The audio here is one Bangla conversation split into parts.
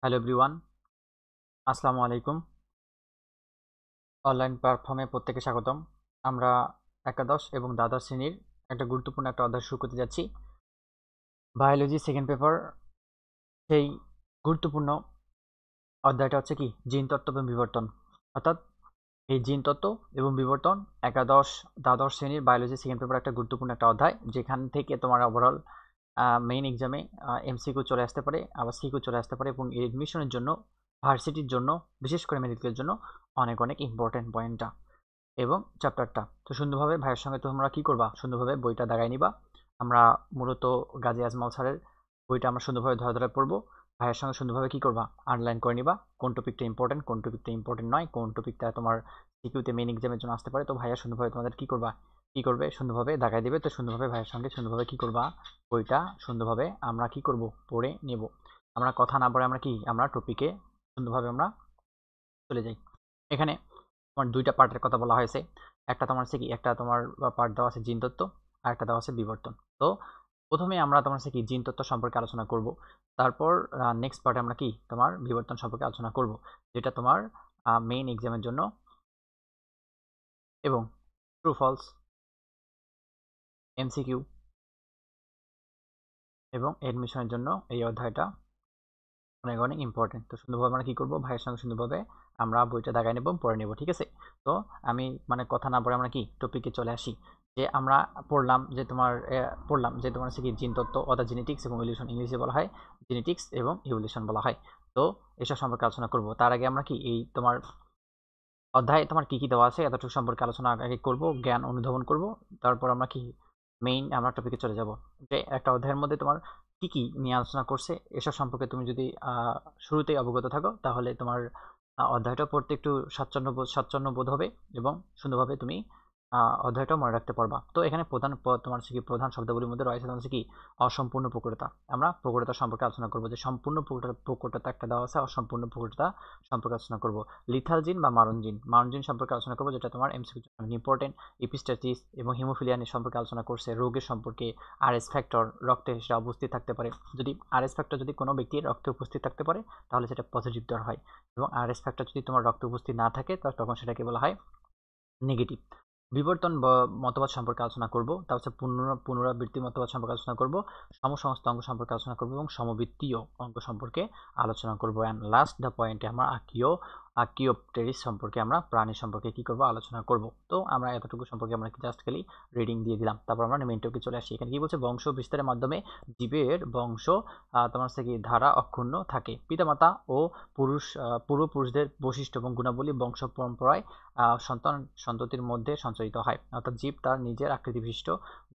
হ্যালো এভরিওয়ান, আসসালামু আলাইকুম। অনলাইন প্ল্যাটফর্মে প্রত্যেকে স্বাগতম। আমরা একাদশ এবং দ্বাদশ শ্রেণীর একটা গুরুত্বপূর্ণ একটা অধ্যায় শুরু করতে যাচ্ছি। বায়োলজি সেকেন্ড পেপার, সেই গুরুত্বপূর্ণ অধ্যায়টা হচ্ছে কি জিন তত্ত্ব এবং বিবর্তন। অর্থাৎ এই জিন তত্ত্ব এবং বিবর্তন একাদশ দ্বাদশ শ্রেণীর বায়োলজি সেকেন্ড পেপার একটা গুরুত্বপূর্ণ একটা অধ্যায়, যেখান থেকে তোমার ওভারঅল মেইন এক্সামে এমসিকিউ চলে আসতে পারে, আবার সিকিউ চলে আসতে পারে, এবং এডমিশনের জন্য ভার্সিটির জন্য, বিশেষ করে মেডিকেলের জন্য অনেক অনেক ইম্পর্টেন্ট পয়েন্টটা এবং চ্যাপ্টারটা। তো সুন্দরভাবে ভাইয়ের সঙ্গে তোমরা কি করবা, সুন্দরভাবে বইটা দাগাই নিবা। আমরা মূলত গাজী আজমল স্যারের বইটা আমরা সুন্দরভাবে ধরে ধরে পড়বো। ভাইয়ের সঙ্গে সুন্দরভাবে কি করবা, আন্ডারলাইন করে নিবা কোন টপিকটা ইম্পর্টেন্ট, কোন টপিকটা ইম্পর্টেন্ট নয়, কোন টপিকটা তোমার সিকিউতে মেইন এক্সামের জন্য আসতে পারে। তো ভাইয়া সুন্দরভাবে তোমাদের কি করবা, কি করবে, সুন্দরভাবে দাগাই দেবে। তো সুন্দরভাবে ভাইয়ের সঙ্গে সুন্দরভাবে কি করবা, বইটা সুন্দরভাবে আমরা কি করব, পড়ে নেব। আমরা কথা না বলে আমরা টপিকে সুন্দরভাবে আমরা চলে যাই। এখানে তোমার দুইটা পার্টের কথা বলা হয়েছে। একটা তোমার হচ্ছে কি, একটা তোমার পার্ট দেওয়া আছে জিন তত্ত্ব, আর একটা দেওয়া আছে বিবর্তন। তো প্রথমে আমরা তোমার হচ্ছে কি জিন তত্ত্ব সম্পর্কে আলোচনা করব। তারপর নেক্সট পার্টে আমরা কি তোমার বিবর্তন সম্পর্কে আলোচনা করব, যেটা তোমার মেইন এক্সামের জন্য এবং ট্রু ফলস, এমসিকিউ এবং এডমিশনের জন্য এই অধ্যায়টা অনেক অনেক ইম্পর্টেন্ট। তো সুন্দরভাবে আমরা কি করব, ভাইয়ের সঙ্গে সুন্দরভাবে আমরা বইটা দাগাই নেব, পড়ে নেব, ঠিক আছে। তো আমি কথা না বলে আমরা কি টপিকে চলে আসি। যে আমরা পড়লাম যে তোমার হচ্ছে কি জিন তত্ত্ব অর্থাৎ জেনেটিক্স এবং ইভলিউশন, ইংলিশে বলা হয় জেনেটিক্স এবং ইভলিউশন বলা হয়। তো এসব সম্পর্কে আলোচনা করব। তার আগে আমরা কি এই তোমার অধ্যায়ে তোমার কি কি দেওয়া আছে এতটুকু সম্পর্কে আলোচনা আগে করব, জ্ঞান অনুধাবন করব। তারপর আমরা কি মেইন আমরা টপিকে চলে যাব। যে একটা অধ্যায়ের মধ্যে তোমার কি কি নিয়ে আলোচনা করছে এসব সম্পর্কে তুমি যদি শুরুতেই অবগত থাকো, তাহলে তোমার অধ্যায়টা পড়তে একটু স্বাচ্ছন্দ্য বোধ হবে এবং সুন্দরভাবে তুমি অধ্যায়টা মনে রাখতে পারবা। তো এখানে তোমার হচ্ছে কি প্রধান শব্দগুলির মধ্যে রয়েছে তোমার হচ্ছে কি অসম্পূর্ণ প্রকটতা। আমরা প্রকটতা সম্পর্কে আলোচনা করব, যে সম্পূর্ণ প্রকটতা একটা দেওয়া আছে, অসম্পূর্ণ প্রকটতা সম্পর্কে আলোচনা করব। লিথাল জিন বা মারণ জিন, সম্পর্কে আলোচনা করবো, যেটা তোমার এমসিকিউ অনেক ইম্পর্টেন্ট। এপিস্টাসিস এবং হিমোফিলিয়া সম্পর্কে আলোচনা করছে, রোগের সম্পর্কে। আরএস ফ্যাক্টর, রক্তে সেটা উপস্থিত থাকতে পারে। যদি আরএস ফ্যাক্টর যদি কোনো ব্যক্তির রক্তে উপস্থিত থাকতে পারে, তাহলে সেটা পজিটিভ দর হয়, এবং আরএস ফ্যাক্টর যদি তোমার রক্তে উপস্থিত না থাকে, তখন সেটাকে বলা হয় নেগেটিভ। বিবর্তন মতবাদ সম্পর্কে আলোচনা করব। তা হচ্ছে পুনরাবৃত্তি মতবাদ সম্পর্কে আলোচনা করব, সমসমস্ত অঙ্ক সম্পর্কে আলোচনা করব এবং সমবৃত্তীয় অঙ্ক সম্পর্কে আলোচনা করব। অ্যান্ড লাস্ট দ্য পয়েন্টে আমরা আর্কিওপটেরিস সম্পর্কে, আমরা প্রাণী সম্পর্কে কি করব, আলোচনা করব। তো আমরা এতটুকু সম্পর্কে আমরা জাস্ট খালি রিডিং দিয়ে দিলাম। তারপর আমরা মেইন টপিকে চলে আসি। এখানে কি বলছে, বংশ বিস্তারের মাধ্যমে জীবের বংশ তোমার হচ্ছে কি ধারা অক্ষুণ্ণ থাকে। পিতামাতা ও পূর্বপুরুষদের বৈশিষ্ট্য এবং গুণাবলী বংশ পরম্পরায় সন্ততির মধ্যে সঞ্চারিত হয়। অর্থাৎ জীব তার নিজের আকৃতিবিশিষ্ট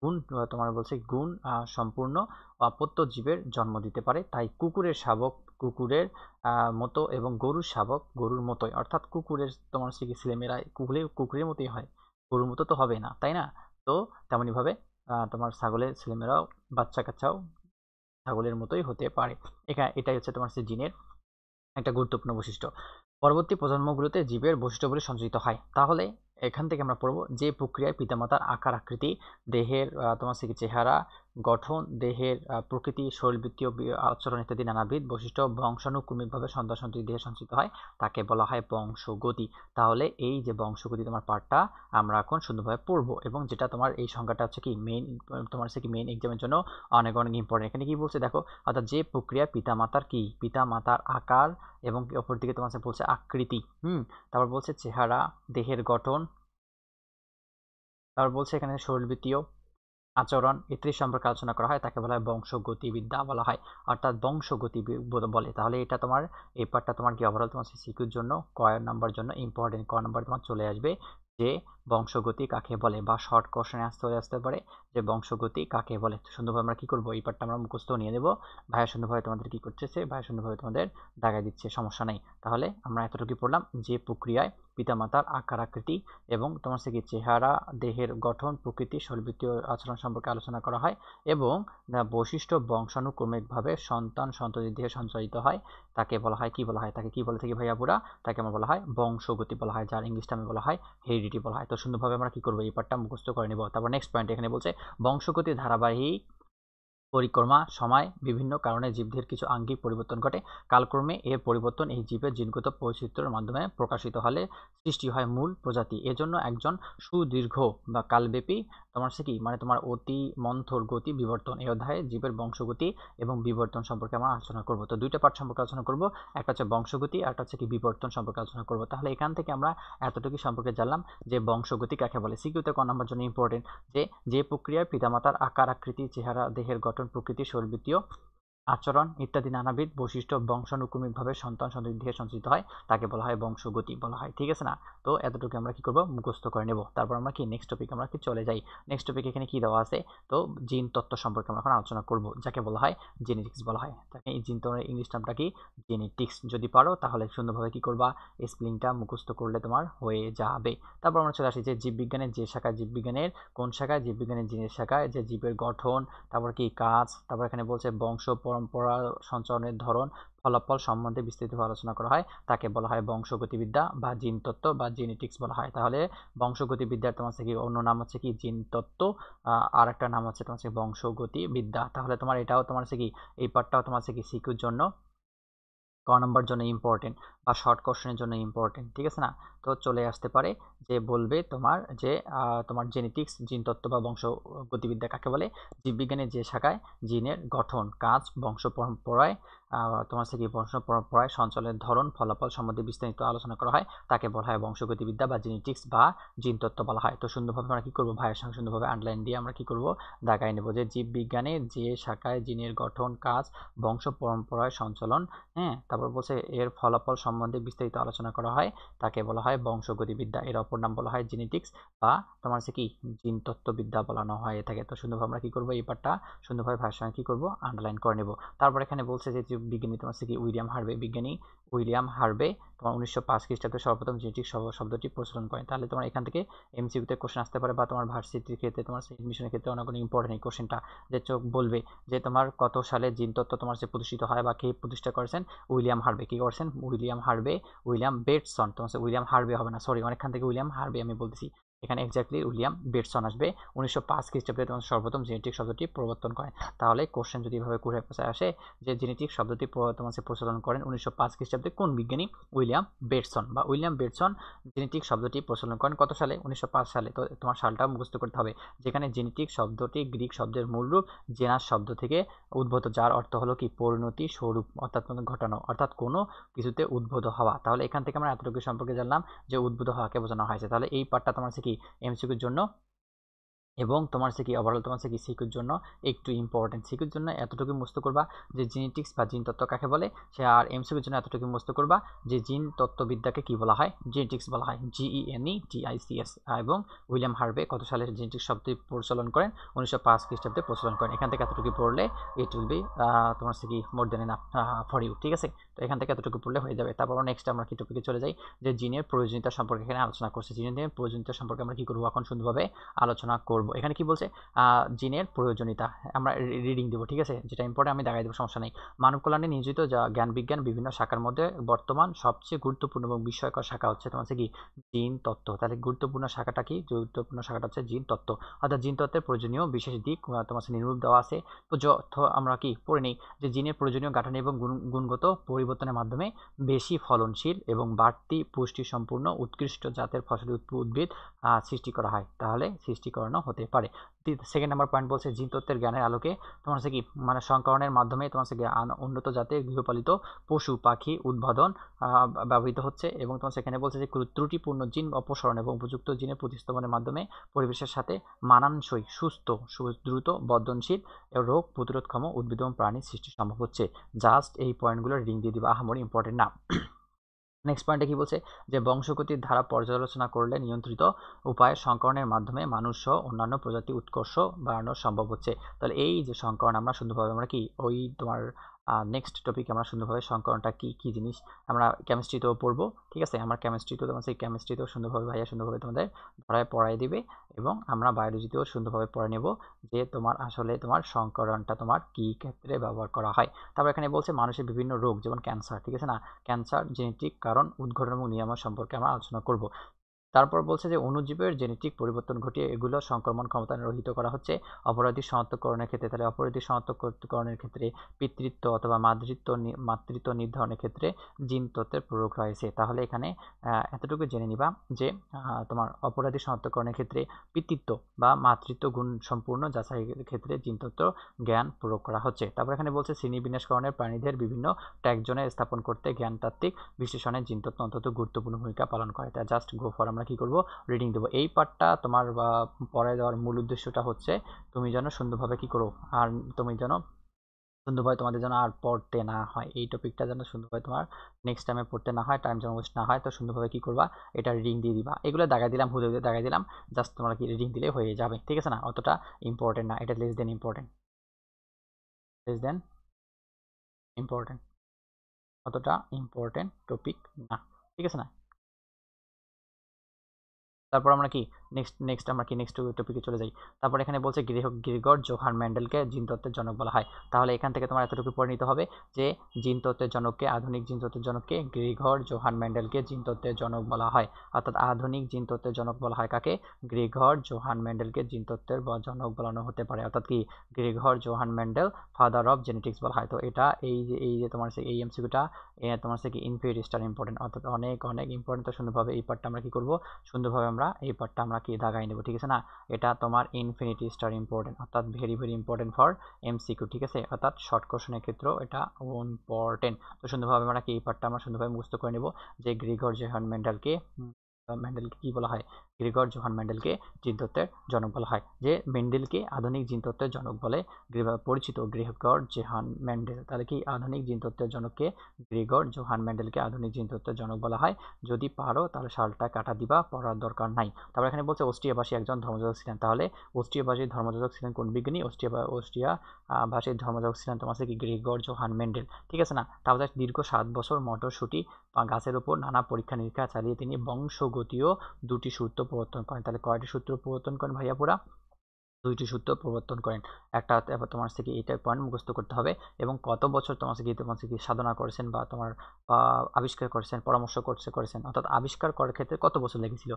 গুণ, তোমার বলছে গুণ সম্পূর্ণ অপত্য জীবের জন্ম দিতে পারে। তাই কুকুরের শাবক কুকুরের মতো এবং গরুর শাবক গরুর মতোই। অর্থাৎ কুকুরের তোমার হচ্ছে কি ছেলেমেয়েরা কুকুরের মতোই হয়, গরুর মতো তো হবে না, তাই না? তো তেমনইভাবে তোমার ছাগলের ছেলেমেয়েরাও, বাচ্চা কাচ্চাও ছাগলের মতোই হতে পারে। এটাই হচ্ছে তোমার জিনের একটা গুরুত্বপূর্ণ বৈশিষ্ট্য। পরবর্তী প্রজন্মগুলোতে জীবের বৈশিষ্ট্যগুলি সঞ্চিত হয়। তাহলে এখান থেকে আমরা পড়ব যে প্রক্রিয়ায় পিতামাতার আকার আকৃতি, দেহের তোমার হচ্ছে কি চেহারা গঠন, দেহের প্রকৃতি, শরীরবৃত্তীয় আচরণ ইত্যাদি নানাবিধ বৈশিষ্ট্য বংশানুক্রমিকভাবে সন্তান সন্ততি দেহে সঞ্চিত হয়, তাকে বলা হয় বংশগতি। তাহলে এই যে বংশগতি তোমার পার্টটা আমরা এখন সুন্দরভাবে পড়ব, এবং যেটা তোমার এই সংখ্যাটা হচ্ছে কি মেইন, তোমার হচ্ছে কি মেইন এক্সামের জন্য অনেক অনেক ইম্পর্টেন্ট। এখানে কি বলছে দেখো, অর্থাৎ যে প্রক্রিয়া পিতামাতার আকার এবং অপরদিকে তোমার বলছে আকৃতি, তারপর বলছে চেহারা, দেহের গঠন, তারপর বলছে এখানে শরীরবৃত্তীয় আচরণ ইত্যাদি সম্পর্কে আলোচনা করা হয়, তাকে বলা হয় বংশগতিবিদ্যা বলা হয়, অর্থাৎ বংশগতি বলে। তাহলে এটা তোমার এই পার্টটা তোমার কি ওভারঅল তোমার সিকিউর জন্য নাম্বার জন্য ইম্পর্টেন্ট, নাম্বার তোমার চলে আসবে যে বংশগতি কাকে বলে, বা শর্ট কোশ্চেনে চলে আসতে পারে যে বংশগতি কাকে বলে। সুন্দরভাবে আমরা কি করবো, এই পার্টটা আমরা মুখস্থ নিয়ে নেব। ভাইয়া সুন্দরভাবে তোমাদের কি করতেছে, ভাইয়া সুন্দরভাবে তোমাদের দাগাই দিচ্ছে, সমস্যা নেই। তাহলে আমরা এতটুকু পড়লাম যে প্রক্রিয়ায় পিতামাতার আকার আকৃতি এবং তোমার কি চেহারা, দেহের গঠন, প্রকৃতি, শরীরবৃত্তীয় আচরণ সম্পর্কে আলোচনা করা হয়, এবং বৈশিষ্ট্য বংশানুক্রমিকভাবে সন্তান সন্ততির দেহে সঞ্চারিত হয়, তাকে বলা হয় কি বলা হয়, তাকে কি বলে থাকি ভাইয়া বুড়া, তাকে আমরা বলা হয় বংশগতি বলা হয়, যার ইংলিশটা আমি বলা হয় হেরিডিটি বলা হয়। তো সুন্দরভাবে আমরা কি করবো, এই পার্টটা মুখস্থ করে নিব। তারপর নেক্সট পয়েন্ট এখানে বলছে বংশগতি ধারাবাহিক পরিক্রমা সময় বিভিন্ন কারণে জীবদের কিছু আঙ্গিক পরিবর্তন ঘটে। কালক্রমে এর পরিবর্তন এই জীবের জিনগত বৈচিত্র্যের মাধ্যমে প্রকাশিত হলে সৃষ্টি হয় মূল প্রজাতি। এজন্য একজন সুদীর্ঘ বা কালব্যাপী তোমার হচ্ছে কি মানে তোমার অতি মন্থর গতি বিবর্তন। এই অধ্যায়ে জীবের বংশগতি এবং বিবর্তন সম্পর্কে আমরা আলোচনা করব। তো দুইটা পার্ট সম্পর্কে আলোচনা করব, একটা হচ্ছে বংশগতি আর একটা হচ্ছে কি বিবর্তন সম্পর্কে আলোচনা করব। তাহলে এখান থেকে আমরা এতটুকু সম্পর্কে জানলাম যে বংশগতি কাকে বলে। সিকিউতে ক নাম্বার জন্য ইম্পর্টেন্ট যে প্রক্রিয়ায় পিতামাতার আকার আকৃতি চেহারা দেহের গঠন প্রকৃতি শরীরবৃত্তীয় আচরণ ইত্যাদি নানাবিধ বৈশিষ্ট্য বংশানুক্রমিকভাবে সন্তান সন্ততি থেকে সঞ্চিত হয় তাকে বলা হয় বংশগতি বলা হয়। ঠিক আছে না? তো এতটুকু আমরা কি করব মুখস্থ করে নেব। তারপর আমরা কি নেক্সট টপিক আমরা কি চলে যাই। নেক্সট টপিক এখানে কি দেওয়া আছে, তো জিন তত্ত্ব সম্পর্কে আমরা এখন আলোচনা করব, যাকে বলা হয় জেনেটিক্স বলা হয়। তাকে এই জিন তত্ত্বের ইংলিশ নামটা কি জেনেটিক্স। যদি পারো তাহলে সুন্দরভাবে কি করবা স্পেলিংটা মুখস্থ করলে তোমার হয়ে যাবে। তারপর আমরা চলে আসি যে জীববিজ্ঞানের যে শাখায় জীববিজ্ঞানের কোন শাখায় জীববিজ্ঞানের জিনের শাখায় যে জীবের গঠন তারপর কি কাজ, তারপর এখানে বলছে বংশ পরম্পরা সঞ্চালনের ধরন ফলাফল সম্বন্ধে বিস্তারিতভাবে আলোচনা করা হয় তাকে বলা হয় বংশগতিবিদ্যা বা জিনতত্ত্ব বা জেনেটিক্স বলা হয়। তাহলে বংশগতিবিদ্যার তোমার হচ্ছে কি অন্য নাম হচ্ছে কি জিনতত্ত্ব, আর একটা নাম হচ্ছে তোমার হচ্ছে বংশগতিবিদ্যা। তাহলে তোমার এটাও তোমার হচ্ছে কি এই পার্টটাও তোমার হচ্ছে কি সিকিউর জন্য ক নম্বর জন্য ইম্পর্টেন্ট বা শর্ট কোশ্চেনের জন্য ইম্পর্টেন্ট। ঠিক আছে না? তো চলে আসতে পারে যে বলবে তোমার যে তোমার জেনেটিক্স জিনতত্ত্ব বা বংশগতিবিদ্যা কাকে বলে, জীববিজ্ঞানের যে শাখায় জিনের গঠন কাজ বংশ পরম্পরায় তোমার হচ্ছে কি বংশ পরম্পরায় সঞ্চালনের ধরন ফলাফল সম্বন্ধে বিস্তারিত আলোচনা করা হয় তাকে বলা হয় বংশগতিবিদ্যা বা জেনেটিক্স বা জিনতত্ত্ব বলা হয়। তো সুন্দরভাবে আমরা কি করবো ভাইয়ের সঙ্গে সুন্দরভাবে আন্ডারলাইন দিয়ে আমরা কি করব দাগাই নেব যে জীববিজ্ঞানের যে শাখায় জিনের গঠন কাজ বংশ পরম্পরায় সঞ্চালন, হ্যাঁ, তারপর বলছে এর ফলাফল সম্বন্ধে বিস্তারিত আলোচনা করা হয় তাকে বলা হয় বংশগতিবিদ্যা। এর অপর নাম বলা হয় জেনেটিক্স বা তোমার হচ্ছে কি জিনতত্ত্ববিদ্যা বলানো হয় থাকে। তো সুন্দরভাবে আমরা কি করবো এই পার্টটা সুন্দরভাবে ভাষায় সঙ্গে কি করবো আন্ডারলাইন করে নেব। তারপর এখানে বলছে যে বিজ্ঞানী তোমার হচ্ছে কি বিজ্ঞানী উইলিয়াম হার্ভে তোমার 1905 খ্রিস্টাব্দে সর্বপ্রথম জেনেটিক শব্দটি প্রচলন করেন। তাহলে তোমার এখান থেকে এমসিকিউতে কোশ্চেন আসতে পারে বা তোমার ভার্সিটির ক্ষেত্রে তোমার এডমিশনের ক্ষেত্রে অনেক ইম্পর্টেন্ট এই কোশ্চেনটা, যে চোখ বলবে যে তোমার কত সালে জিনতত্ত্ব তোমার যে প্রতিষ্ঠিত হয় বা কে প্রতিষ্ঠা করেছেন, উইলিয়াম হার্ভে। কি করছেন? William Harvey, William Bateson. তোমার উইলিয়াম হার্ভে হবে না, সরি, অনেকখান থেকে উইলিয়াম হার্ভে আমি বলতেছি, এখানে এক্স্যাক্টলি উইলিয়াম বেটসন আসবে। 1905 খ্রিস্টাব্দে তোমার সর্বপ্রথম জেনেটিক শব্দটি প্রবর্তন করেন। তাহলে কোশ্চেন যদি এভাবে ঘুরে পেঁচায় আসে যে জেনেটিক শব্দটি তোমার প্রচলন করেন 1905 খ্রিস্টাব্দে কোন বিজ্ঞানী? উইলিয়াম বেটসন বা উইলিয়াম বেটসন জেনেটিক শব্দটি প্রচলন করেন কত সালে? 1905 সালে। তো তোমার সালটা মুখস্থ করতে হবে, যেখানে জেনেটিক শব্দটি গ্রিক শব্দের মূল রূপ জেনাস শব্দ থেকে উদ্ভূত, যার অর্থ হলো কি পরিণতি স্বরূপ অর্থাৎ ঘটানো অর্থাৎ কোনো কিছুতে উদ্ভূত হওয়া। তাহলে এখান থেকে আমরা এতটুকু সম্পর্কে জানলাম যে উদ্ভূত হওয়াকে বোঝানো হয়েছে। তাহলে এই পার্টটা তোমার হচ্ছে কি এমসিকিউর জন্য এবং তোমার হচ্ছে কি ওভারঅল তোমার হচ্ছে কি সিকিউর জন্য একটু ইম্পর্টেন্ট। সিকিউর জন্য এতটুকু মুখস্থ করবা যে জেনেটিক্স বা জিন তত্ত্ব কাকে বলে সে, আর এমসিকিউর জন্য এতটুকু মুখস্থ করবা যে জিন তত্ত্ববিদ্যাকে কি বলা হয়? জেনেটিক্স বলা হয়, GENETICS। এবং উইলিয়াম হার্ভে কত সালে জেনেটিক্স শব্দটি প্রচলন করেন? 1905 খ্রিস্টাব্দে প্রচলন করেন। এখান থেকে এতটুকু পড়লে ইট উইল বি তোমার হচ্ছে কি মোর দেন এনাফ ফর ইউ। ঠিক আছে? তো এখান থেকে এতটুকু পড়লে হয়ে যাবে। তারপর নেক্সট আমরা কি টপিকে চলে যাই যে জিনের প্রয়োজনীয়তা সম্পর্কে এখানে আলোচনা করছি। জিনের প্রয়োজনীয়তা সম্পর্কে আমরা কি করবো এখন সুন্দরভাবে আলোচনা করব। এখানে কি বলছে? জিনের প্রয়োজনীয়তা আমরা রিডিং দেবো, ঠিক আছে? যেটা ইম্পর্টেন্ট আমি দেখাই দেবো, সমস্যা নেই। মানব কল্যাণে নিয়োজিত যা জ্ঞান বিজ্ঞান বিভিন্ন শাখার মধ্যে বর্তমান সবচেয়ে গুরুত্বপূর্ণ এবং বিস্ময়কর শাখা হচ্ছে তোমার হচ্ছে কি জিন তত্ত্ব। তাহলে গুরুত্বপূর্ণ শাখাটা কি? গুরুত্বপূর্ণ শাখাটা হচ্ছে জিন তত্ত্ব। অর্থাৎ জিন তত্ত্বের প্রয়োজনীয় বিশেষ দিক তোমার হচ্ছে নিরূপ দেওয়া আছে। তো যথ আমরা কি পড়ে নিই যে জিনের প্রয়োজনীয় গাঠনিক এবং গুণগত পরিবর্তনের মাধ্যমে বেশি ফলনশীল এবং বাড়তি পুষ্টি সম্পূর্ণ উৎকৃষ্ট জাতের ফসলি উদ্ভিদ সৃষ্টি করা হয়, তাহলে সৃষ্টি করানো হতে পারে। সেকেন্ড নাম্বার পয়েন্ট বলছে জিন তত্ত্বের জ্ঞানের আলোকে তোমার হচ্ছে কি মানে সংকরণের মাধ্যমে তোমার হচ্ছে উন্নত জাতের গৃহপালিত পশু পাখি উদ্ভাবন ব্যবহৃত হচ্ছে। এবং তোমার সেখানে বলছে যে ত্রুটিপূর্ণ জিন অপসারণ এবং উপযুক্ত জিনের প্রতিস্থাপনের মাধ্যমে পরিবেশের সাথে মানানসই সুস্থ দ্রুত বর্ধনশীল রোগ প্রতিরোধক্ষম উদ্ভিদ এবং প্রাণীর সৃষ্টি সম্ভব হচ্ছে। জাস্ট এই পয়েন্টগুলো রিডিং দিয়ে দিবা, আহামরি ইম্পর্টেন্ট না। নেক্সট পয়েন্টে কি বলছে যে বংশগতির ধারা পর্যালোচনা করলে নিয়ন্ত্রিত উপায়ে সংকরণের মাধ্যমে মানুষ সহ অন্যান্য প্রজাতি উৎকর্ষ বাড়ানো সম্ভব হচ্ছে। তাহলে এই যে সংকরণ আমরা সুন্দরভাবে আমরা কি ওই তোমার নেক্সট টপিক আমরা সুন্দরভাবে সংকরণটা কি কি জিনিস আমরা কেমিস্ট্রিতেও পড়বো, ঠিক আছে? আমার কেমিস্ট্রিতেও তোমার সেই কেমিস্ট্রিতেও সুন্দরভাবে ভাইয়া সুন্দরভাবে তোমাদের ধরায় পড়াই দিবে এবং আমরা বায়োলজিতেও সুন্দরভাবে পড়ে নেব যে তোমার আসলে তোমার সংকরণটা তোমার কি ক্ষেত্রে ব্যবহার করা হয়। তারপর এখানে বলছে মানুষের বিভিন্ন রোগ যেমন ক্যান্সার, ঠিক আছে না? ক্যান্সার জেনেটিক কারণ উদ্ঘটন এবং নিরাময় সম্পর্কে আমরা আলোচনা করব। তারপর বলছে যে অণুজীবের জেনেটিক পরিবর্তন ঘটিয়ে এগুলো সংক্রমণ ক্ষমতা রহিত করা হচ্ছে অপরাধী শনাক্তকরণের ক্ষেত্রে। তাহলে অপরাধী শনাক্তকরণের ক্ষেত্রে পিতৃত্ব অথবা মাতৃত্ব নির্ধারণের ক্ষেত্রে জিন তত্ত্বের প্রয়োগ রয়েছে। তাহলে এখানে এতটুকু জেনে নিবা যে তোমার অপরাধী শনাক্তকরণের ক্ষেত্রে পিতৃত্ব বা মাতৃত্ব গুণ সম্পূর্ণ যাচাইয়ের ক্ষেত্রে জিন তত্ত্ব জ্ঞান প্রয়োগ করা হচ্ছে। তারপর এখানে বলছে শ্রেণীবিন্যাসকরণের প্রাণীদের বিভিন্ন ট্যাগজনে স্থাপন করতে জ্ঞানতাত্ত্বিক বিশ্লেষণে জিন তত্ত্ব অন্তত গুরুত্বপূর্ণ ভূমিকা পালন করে। তা জাস্ট গো ফর আমরা কি করব, রিডিং দেবো। এই পার্টটা তোমার পড়ায় দেওয়ার মূল উদ্দেশ্যটা হচ্ছে তুমি যেন সুন্দরভাবে কি করো, আর তুমি যেন সুন্দরভাবে তোমাদের যেন আর পড়তে না হয়, এই টপিকটা যেন সুন্দরভাবে তোমার নেক্সট টাইমে পড়তে না হয়, টাইম যেন ওয়েস্ট না হয়। তো সুন্দরভাবে কি করবা, এটা রিডিং দিয়ে দিবা। এগুলো দাগাই দিলাম, হুদে হুদে দাগাই দিলাম, জাস্ট তোমরা কি রিডিং দিলে হয়ে যাবে, ঠিক আছে না? অতটা ইম্পর্টেন্ট না, এটা less than important, less than important, অতটা ইম্পর্টেন্ট টপিক না, ঠিক আছে না? তারপর আমরা কি নেক্সট আমরা কি নেক্সট টপিকে চলে যাই। তারপর এখানে বলছে গ্রিগর জোহান মেন্ডেলকে জিন তত্ত্বের জনক বলা হয়। তাহলে এখান থেকে তোমার এতটুকু পড়ে নিতে হবে যে জিন তত্ত্বের জনককে, আধুনিক জিন তত্ত্বের জনককে গ্রিগর জোহান মেন্ডেলকে জিন তত্ত্বের জনক বলা হয়। অর্থাৎ আধুনিক জিন তত্ত্বের জনক বলা হয় কাকে? গ্রিগর জোহান মেন্ডেলকে জিন তত্ত্বের জনক বলানো হতে পারে। অর্থাৎ কি Gregor Johann Mendel father of genetics বলা হয়। তো এটা এই যে তোমার এই এমসিকিউটা তোমার কি ইনফিনিটি স্টার ইম্পর্টেন্ট, অর্থাৎ অনেক অনেক ইম্পর্টেন্ট। তো সুন্দরভাবে এই পার্টটা আমরা কি করব, সুন্দরভাবে আমরা এই পার্টটা আমরা কি দাগাই নেব, ঠিক আছে না? এটা তোমার ইনফিনিটি স্টার ইম্পর্টেন্ট, অর্থাৎ very very important for MCQ, ঠিক আছে? অর্থাৎ শর্ট কোশ্চেনের ক্ষেত্রেও এটা ইম্পর্টেন্ট। তো সুন্দরভাবে আমরা কি এই পার্টটা আমরা সুন্দরভাবে মুখস্থ করে নেব যে গ্রিগর জোহান মেন্ডেলকে কি বলা হয়? গ্রিগর জোহান মেন্ডেলকে জিন তত্ত্বের জনক বলা হয়। যে মেন্ডেলকে আধুনিক জিন তত্ত্বের জনক বলে পরিচিত গ্রিগর জোহান মেন্ডেল। তাহলে কি আধুনিক জিন তত্ত্বের জনককে গ্রিগর জোহান মেন্ডেলকে আধুনিক জিন তত্ত্বের জনক বলা হয়। যদি পারো তাহলে সালটা কাটা দিবা, পড়ার দরকার নাই। তারপর এখানে বলছে অস্ট্রিয়াবাসী একজন ধর্মযাজক ছিলেন। তাহলে অস্ট্রিয়াবাসী ধর্মযাজক ছিলেন কোন বিজ্ঞানী? অস্ট্রিয়া ভাষীর ধর্মযাজক ছিলেন তোমার কি গ্রিগর জোহান মেন্ডেল, ঠিক আছে না? তারপরে দীর্ঘ 7 বছর মটরশুঁটি গাছের উপর নানা পরীক্ষা নিরীক্ষা চালিয়ে তিনি বংশগতীয় 2টি সূত্র প্রবর্তন করেন। তাহলে কয়টি সূত্র প্রবর্তন করেন ভাইয়া? পুরা 2টি সূত্র প্রবর্তন করেন। একটা এবার তোমার থেকে এইটা পয়েন্ট মুখস্থ করতে হবে এবং কত বছর তোমার কি সাধনা করেছেন বা তোমার আবিষ্কার করেছেন, পরামর্শ করেছেন, অর্থাৎ আবিষ্কার করার ক্ষেত্রে কত বছর লেগেছিল?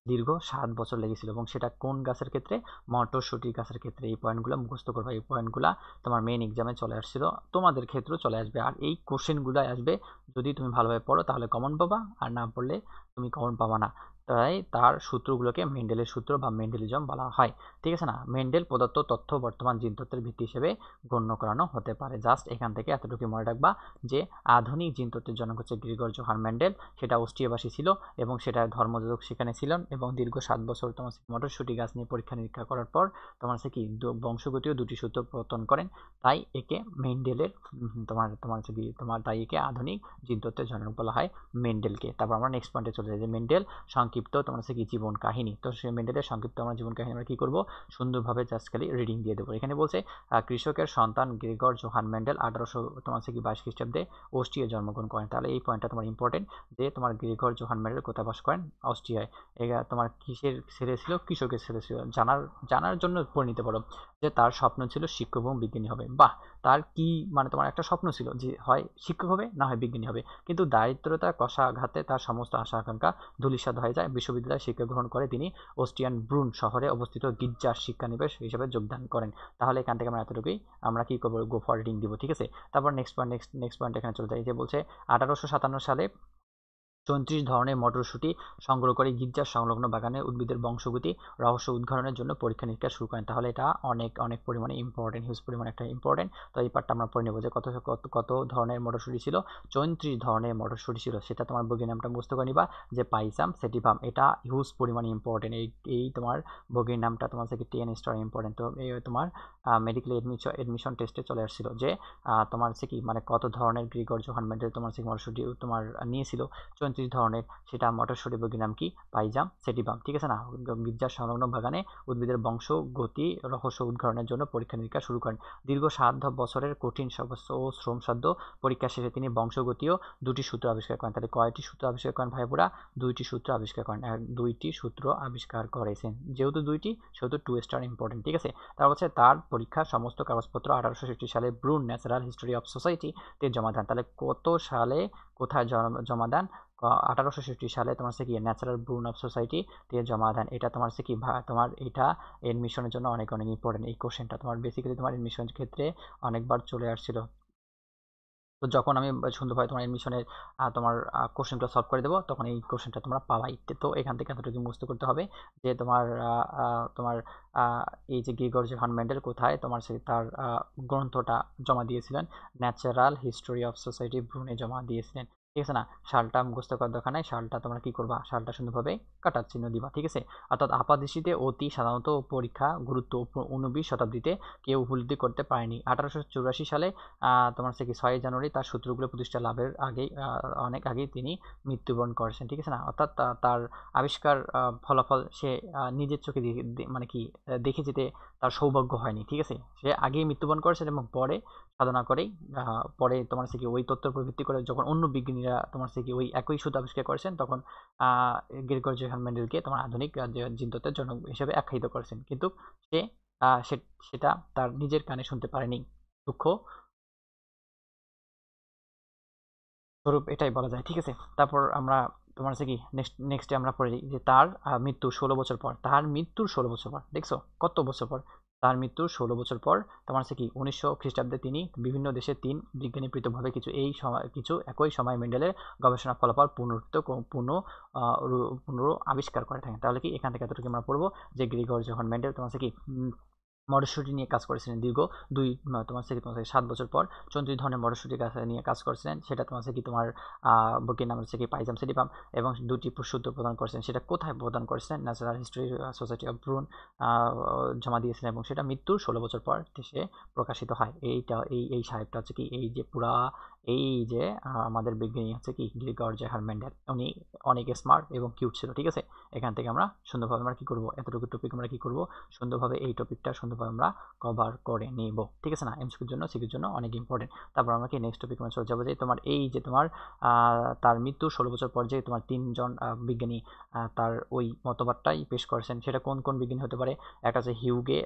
দীর্ঘ 7 বছর লেগেছিল। এবং সেটা কোন গাছের ক্ষেত্রে? মটরশুঁটি গাছের ক্ষেত্রে। এই পয়েন্টগুলো মুখস্থ করবা। এই পয়েন্টগুলো তোমার মেইন এক্সামে চলে আসছিল, তোমাদের ক্ষেত্রেও চলে আসবে। আর এই কোশ্চেনগুলো আসবে যদি তুমি ভালোভাবে পড়ো তাহলে কমন পাবা, আর না পড়লে তুমি কমন পাবা না। তাই তার সূত্রগুলোকে মেন্ডেলের সূত্র বা মেন্ডেলিজম বলা হয়, ঠিক আছে না? মেন্ডেল প্রদত্ত তথ্য বর্তমান জিন তত্ত্বের ভিত্তি হিসেবে গণ্য করানো হতে পারে। জাস্ট এখান থেকে এতটুকু মনে রাখবা যে আধুনিক জিন তত্ত্বের জনক হচ্ছে গ্রিগর জোহান মেন্ডেল। সেটা অস্ট্রিয়াবাসী ছিল এবং সেটা ধর্মযাজক সেখানে ছিলেন এবং দীর্ঘ 7 বছর তোমার মটরশুঁটি গাছ নিয়ে পরীক্ষা নিরীক্ষা করার পর তোমার কি বংশগতীয় 2টি সূত্র প্রবর্তন করেন। তাই একে মেন্ডেলের তাই একে আধুনিক জিন তত্ত্বের জনক বলা হয় মেন্ডেলকে। তারপর আমরা নেক্সট পয়েন্টে চলে যাই যে মেন্ডেল সংক্ষিপ্ত তোমার কি জীবন কাহিনী। তো সেই মেন্ডেলের সংক্ষিপ্ত আমরা জীবন কাহিনী আমরা কি করব, সুন্দরভাবে জাস্ট খালি রিডিং দিয়ে দেবো। এখানে বলছে কৃষকের সন্তান গ্রিগর জোহান মেন্ডেল 1822 খ্রিস্টাব্দে অস্ট্রিয়ায় জন্মগ্রহণ করেন। তাহলে এই পয়েন্টটা তোমার ইম্পর্টেন্ট যে তোমার গ্রিগর জোহান মেন্ডেল কোথায় বাস করেন? অস্ট্রিয়ায়। তোমার কিসের ছেলে ছিল? কৃষকের ছেলে ছিল। জানার জন্য পড়ে নিতে পারো যে তার স্বপ্ন ছিল শিক্ষক এবং বিজ্ঞানী হবে। বাহ, তার কি মানে তোমার একটা স্বপ্ন ছিল যে হয় শিক্ষক হবে না হয় বিজ্ঞানী হবে, কিন্তু দারিদ্রতা কষাঘাতে তার সমস্ত আশা আকাঙ্ক্ষা ধূলিসাৎ হয়ে যায়। বিশ্ববিদ্যালয়ে শিক্ষা গ্রহণ করে তিনি অস্ট্রিয়ান ব্রুন শহরে অবস্থিত গির্জার শিক্ষানিবেশ হিসেবে যোগদান করেন। তাহলে এখান থেকে আমরা এতটুকুই আমরা কি করবো, গো ফর রিডিং দিব, ঠিক আছে? তারপর নেক্সট পয়েন্ট এখানে চলে যায় যে বলছে 1857 সালে 34 ধরনের মটরশুঁটি সংগ্রহ করে গির্জার সংলগ্ন বাগানে উদ্ভিদের বংশগতি রহস্য উদ্ঘাটনের জন্য পরীক্ষা নিরীক্ষা শুরু করেন। তাহলে এটা অনেক অনেক পরিমাণে ইম্পর্টেন্ট, হিউজ পরিমাণে একটা ইম্পর্টেন্ট। তো এই পার্টটা আমরা পড়ে নেব যে কত ধরনের মটরশুঁটি ছিল। 34 ধরনের মটরশুঁটি ছিল। সেটা তোমার বগির নামটা মুখস্থ করে নিবা যে পাইসাম সেটিভাম। এটা হিউজ পরিমাণে ইম্পর্টেন্ট। এই তোমার বগির নামটা তোমার থেকে 10 স্টার ইম্পর্টেন্ট। তো এই তোমার মেডিকেল এডমিশন টেস্টে চলে আসছিল যে তোমার কি মানে কত ধরনের গ্রিগর জোহান মেন্ডেল তোমার মটরশুঁটি তোমার নিয়েছিল 34 ধরনের। সেটা মটরশুঁটি বগির নাম কি? পাইজাম সেটিভাম, ঠিক আছে না? গির্জার সংলগ্ন বাগানে উদ্ভিদের বংশ গতি রহস্য উদ্ঘাটনের জন্য পরীক্ষা নিরীক্ষা শুরু করেন। দীর্ঘ 7 বছরের কঠিন ও শ্রমসাধ্য পরীক্ষা শেষে তিনি বংশগতীয় 2টি সূত্র আবিষ্কার করেন। তাহলে কয়টি সূত্র আবিষ্কার করেন ভাইপুরা? 2টি সূত্র আবিষ্কার করেন। 2টি সূত্র আবিষ্কার করেছেন, যেহেতু 2টি সেহেতু 2 স্টার ইম্পর্টেন্ট, ঠিক আছে? তারপর হচ্ছে তার পরীক্ষার সমস্ত কাগজপত্র 1860 সালে Burne natural history of society তে জমা দেন। তাহলে কত সালে কোথায় জমা দেন? 1866 সালে তোমার হচ্ছে কি ন্যাচারাল ব্রুন অফ সোসাইটি দিয়ে জমা দেন। এটা তোমার হচ্ছে কি তোমার এটা এডমিশনের জন্য অনেক অনেক ইম্পর্টেন্ট। এই কোশ্চেনটা তোমার বেসিক্যালি তোমার এডমিশনের ক্ষেত্রে অনেকবার চলে আসছিল। তো যখন আমি সুন্দরভাবে তোমার এডমিশনের তোমার কোশ্চেনটা সলভ করে দেবো, তখন এই কোশ্চেনটা তোমরা পাবাই। তো এখান থেকে এতটুকু মুখস্থ করতে হবে যে তোমার তোমার এই যে গ্রিগর জোহান মেন্ডেল কোথায় তোমার সেই তার গ্রন্থটা জমা দিয়েছিলেন, natural history of society Brunei জমা দিয়েছিলেন। ঠিক আছে না, সালটা মুখস্থ করার দরকার নাই, সালটা তোমরা কি করবা, সালটা সুন্দরভাবে কাটার চিহ্ন দিবা। ঠিক আছে, অর্থাৎ আপাতদৃষ্টিতে অতি সাধারণত পরীক্ষা গুরুত্ব 19 শতাব্দীতে কেউ উপলব্ধি করতে পারেনি। 1884 সালে তোমার হচ্ছে কি 6 জানুয়ারি তার সূত্রগুলো প্রতিষ্ঠা লাভের আগেই অনেক আগেই তিনি মৃত্যুবরণ করেছেন। ঠিক আছে না, অর্থাৎ তার আবিষ্কার ফলাফল সে নিজের চোখে মানে কি দেখে যেতে তার সৌভাগ্য হয়নি। ঠিক আছে, সে আগেই মৃত্যুবরণ করেছেন এবং পরে সাধনা করেই পরে তোমার হচ্ছে কি ওই তত্ত্বের উপর ভিত্তি করে যখন অন্য বিজ্ঞানীরা তোমার হচ্ছে কি ওই একই সূত্র আবিষ্কার করেছেন, তখন গ্রেগর জোহান মেন্ডেলকে তোমার আধুনিক জিনতত্ত্বের জনক হিসেবে আখ্যায়িত করেছেন। কিন্তু সে সেটা তার নিজের কানে শুনতে পারেনি। দুঃখ স্বরূপ এটাই বলা যায়। ঠিক আছে, তারপর আমরা তোমার হচ্ছে কি নেক্সটে আমরা পড়ি যে তার মৃত্যু 16 বছর পর, তার মৃত্যুর 16 বছর পর, দেখছো কত বছর পর, তার মৃত্যুর 16 বছর পর তোমার হচ্ছে কি 1900 খ্রিস্টাব্দে তিনি বিভিন্ন দেশে 3 বিজ্ঞানী পৃথকভাবে কিছু একই সময় মেন্ডেলের গবেষণা ফলাফল পুনর আবিষ্কার করে থাকেন। তাহলে কি এখান থেকে এতটুকু আমরা পড়বো যে গ্রিগর জোহান মেন্ডেল তোমার হচ্ছে কি মটরশুঁটি নিয়ে কাজ করেছিলেন দীর্ঘ তোমার থেকে 7 বছর পর 34 ধরনের মটরশুঁটি গাছ নিয়ে কাজ করেছিলেন। সেটা তোমার কি তোমার বইয়ের নাম হচ্ছে কি পাইজাম সেডিপাম, এবং 2টি সূত্র প্রদান করেছিলেন। সেটা কোথায় প্রদান করেছিলেন, natural history society of Burne জমা দিয়েছিলেন, এবং সেটা মৃত্যুর 16 বছর পর সে প্রকাশিত হয়। এই সাহেবটা হচ্ছে কি এই যে পুরা এই যে আমাদের বিজ্ঞানী হচ্ছে কি গ্রিগর জোহান মেন্ডেল, উনি অনেক স্মার্ট এবং কিউট ছিল। ঠিক আছে, এখান থেকে আমরা সুন্দরভাবে আমরা কি করব, এতটুকু টপিক আমরা কি করব, সুন্দরভাবে এই টপিকটা সুন্দরভাবে আমরা কভার করে নিব। ঠিক আছে না, এমসিকিউর জন্য সিকিউর জন্য অনেক ইম্পর্টেন্ট। তারপর আমরা কি নেক্সট টপিক আমরা চলে যাবো যে তোমার এই যে তোমার তার মৃত্যু 16 বছর পর যে তোমার 3জন বিজ্ঞানী তার ওই মতবাদটাই পেশ করেছেন, সেটা কোন কোন বিজ্ঞানী হতে পারে। একটা হচ্ছে হিউগে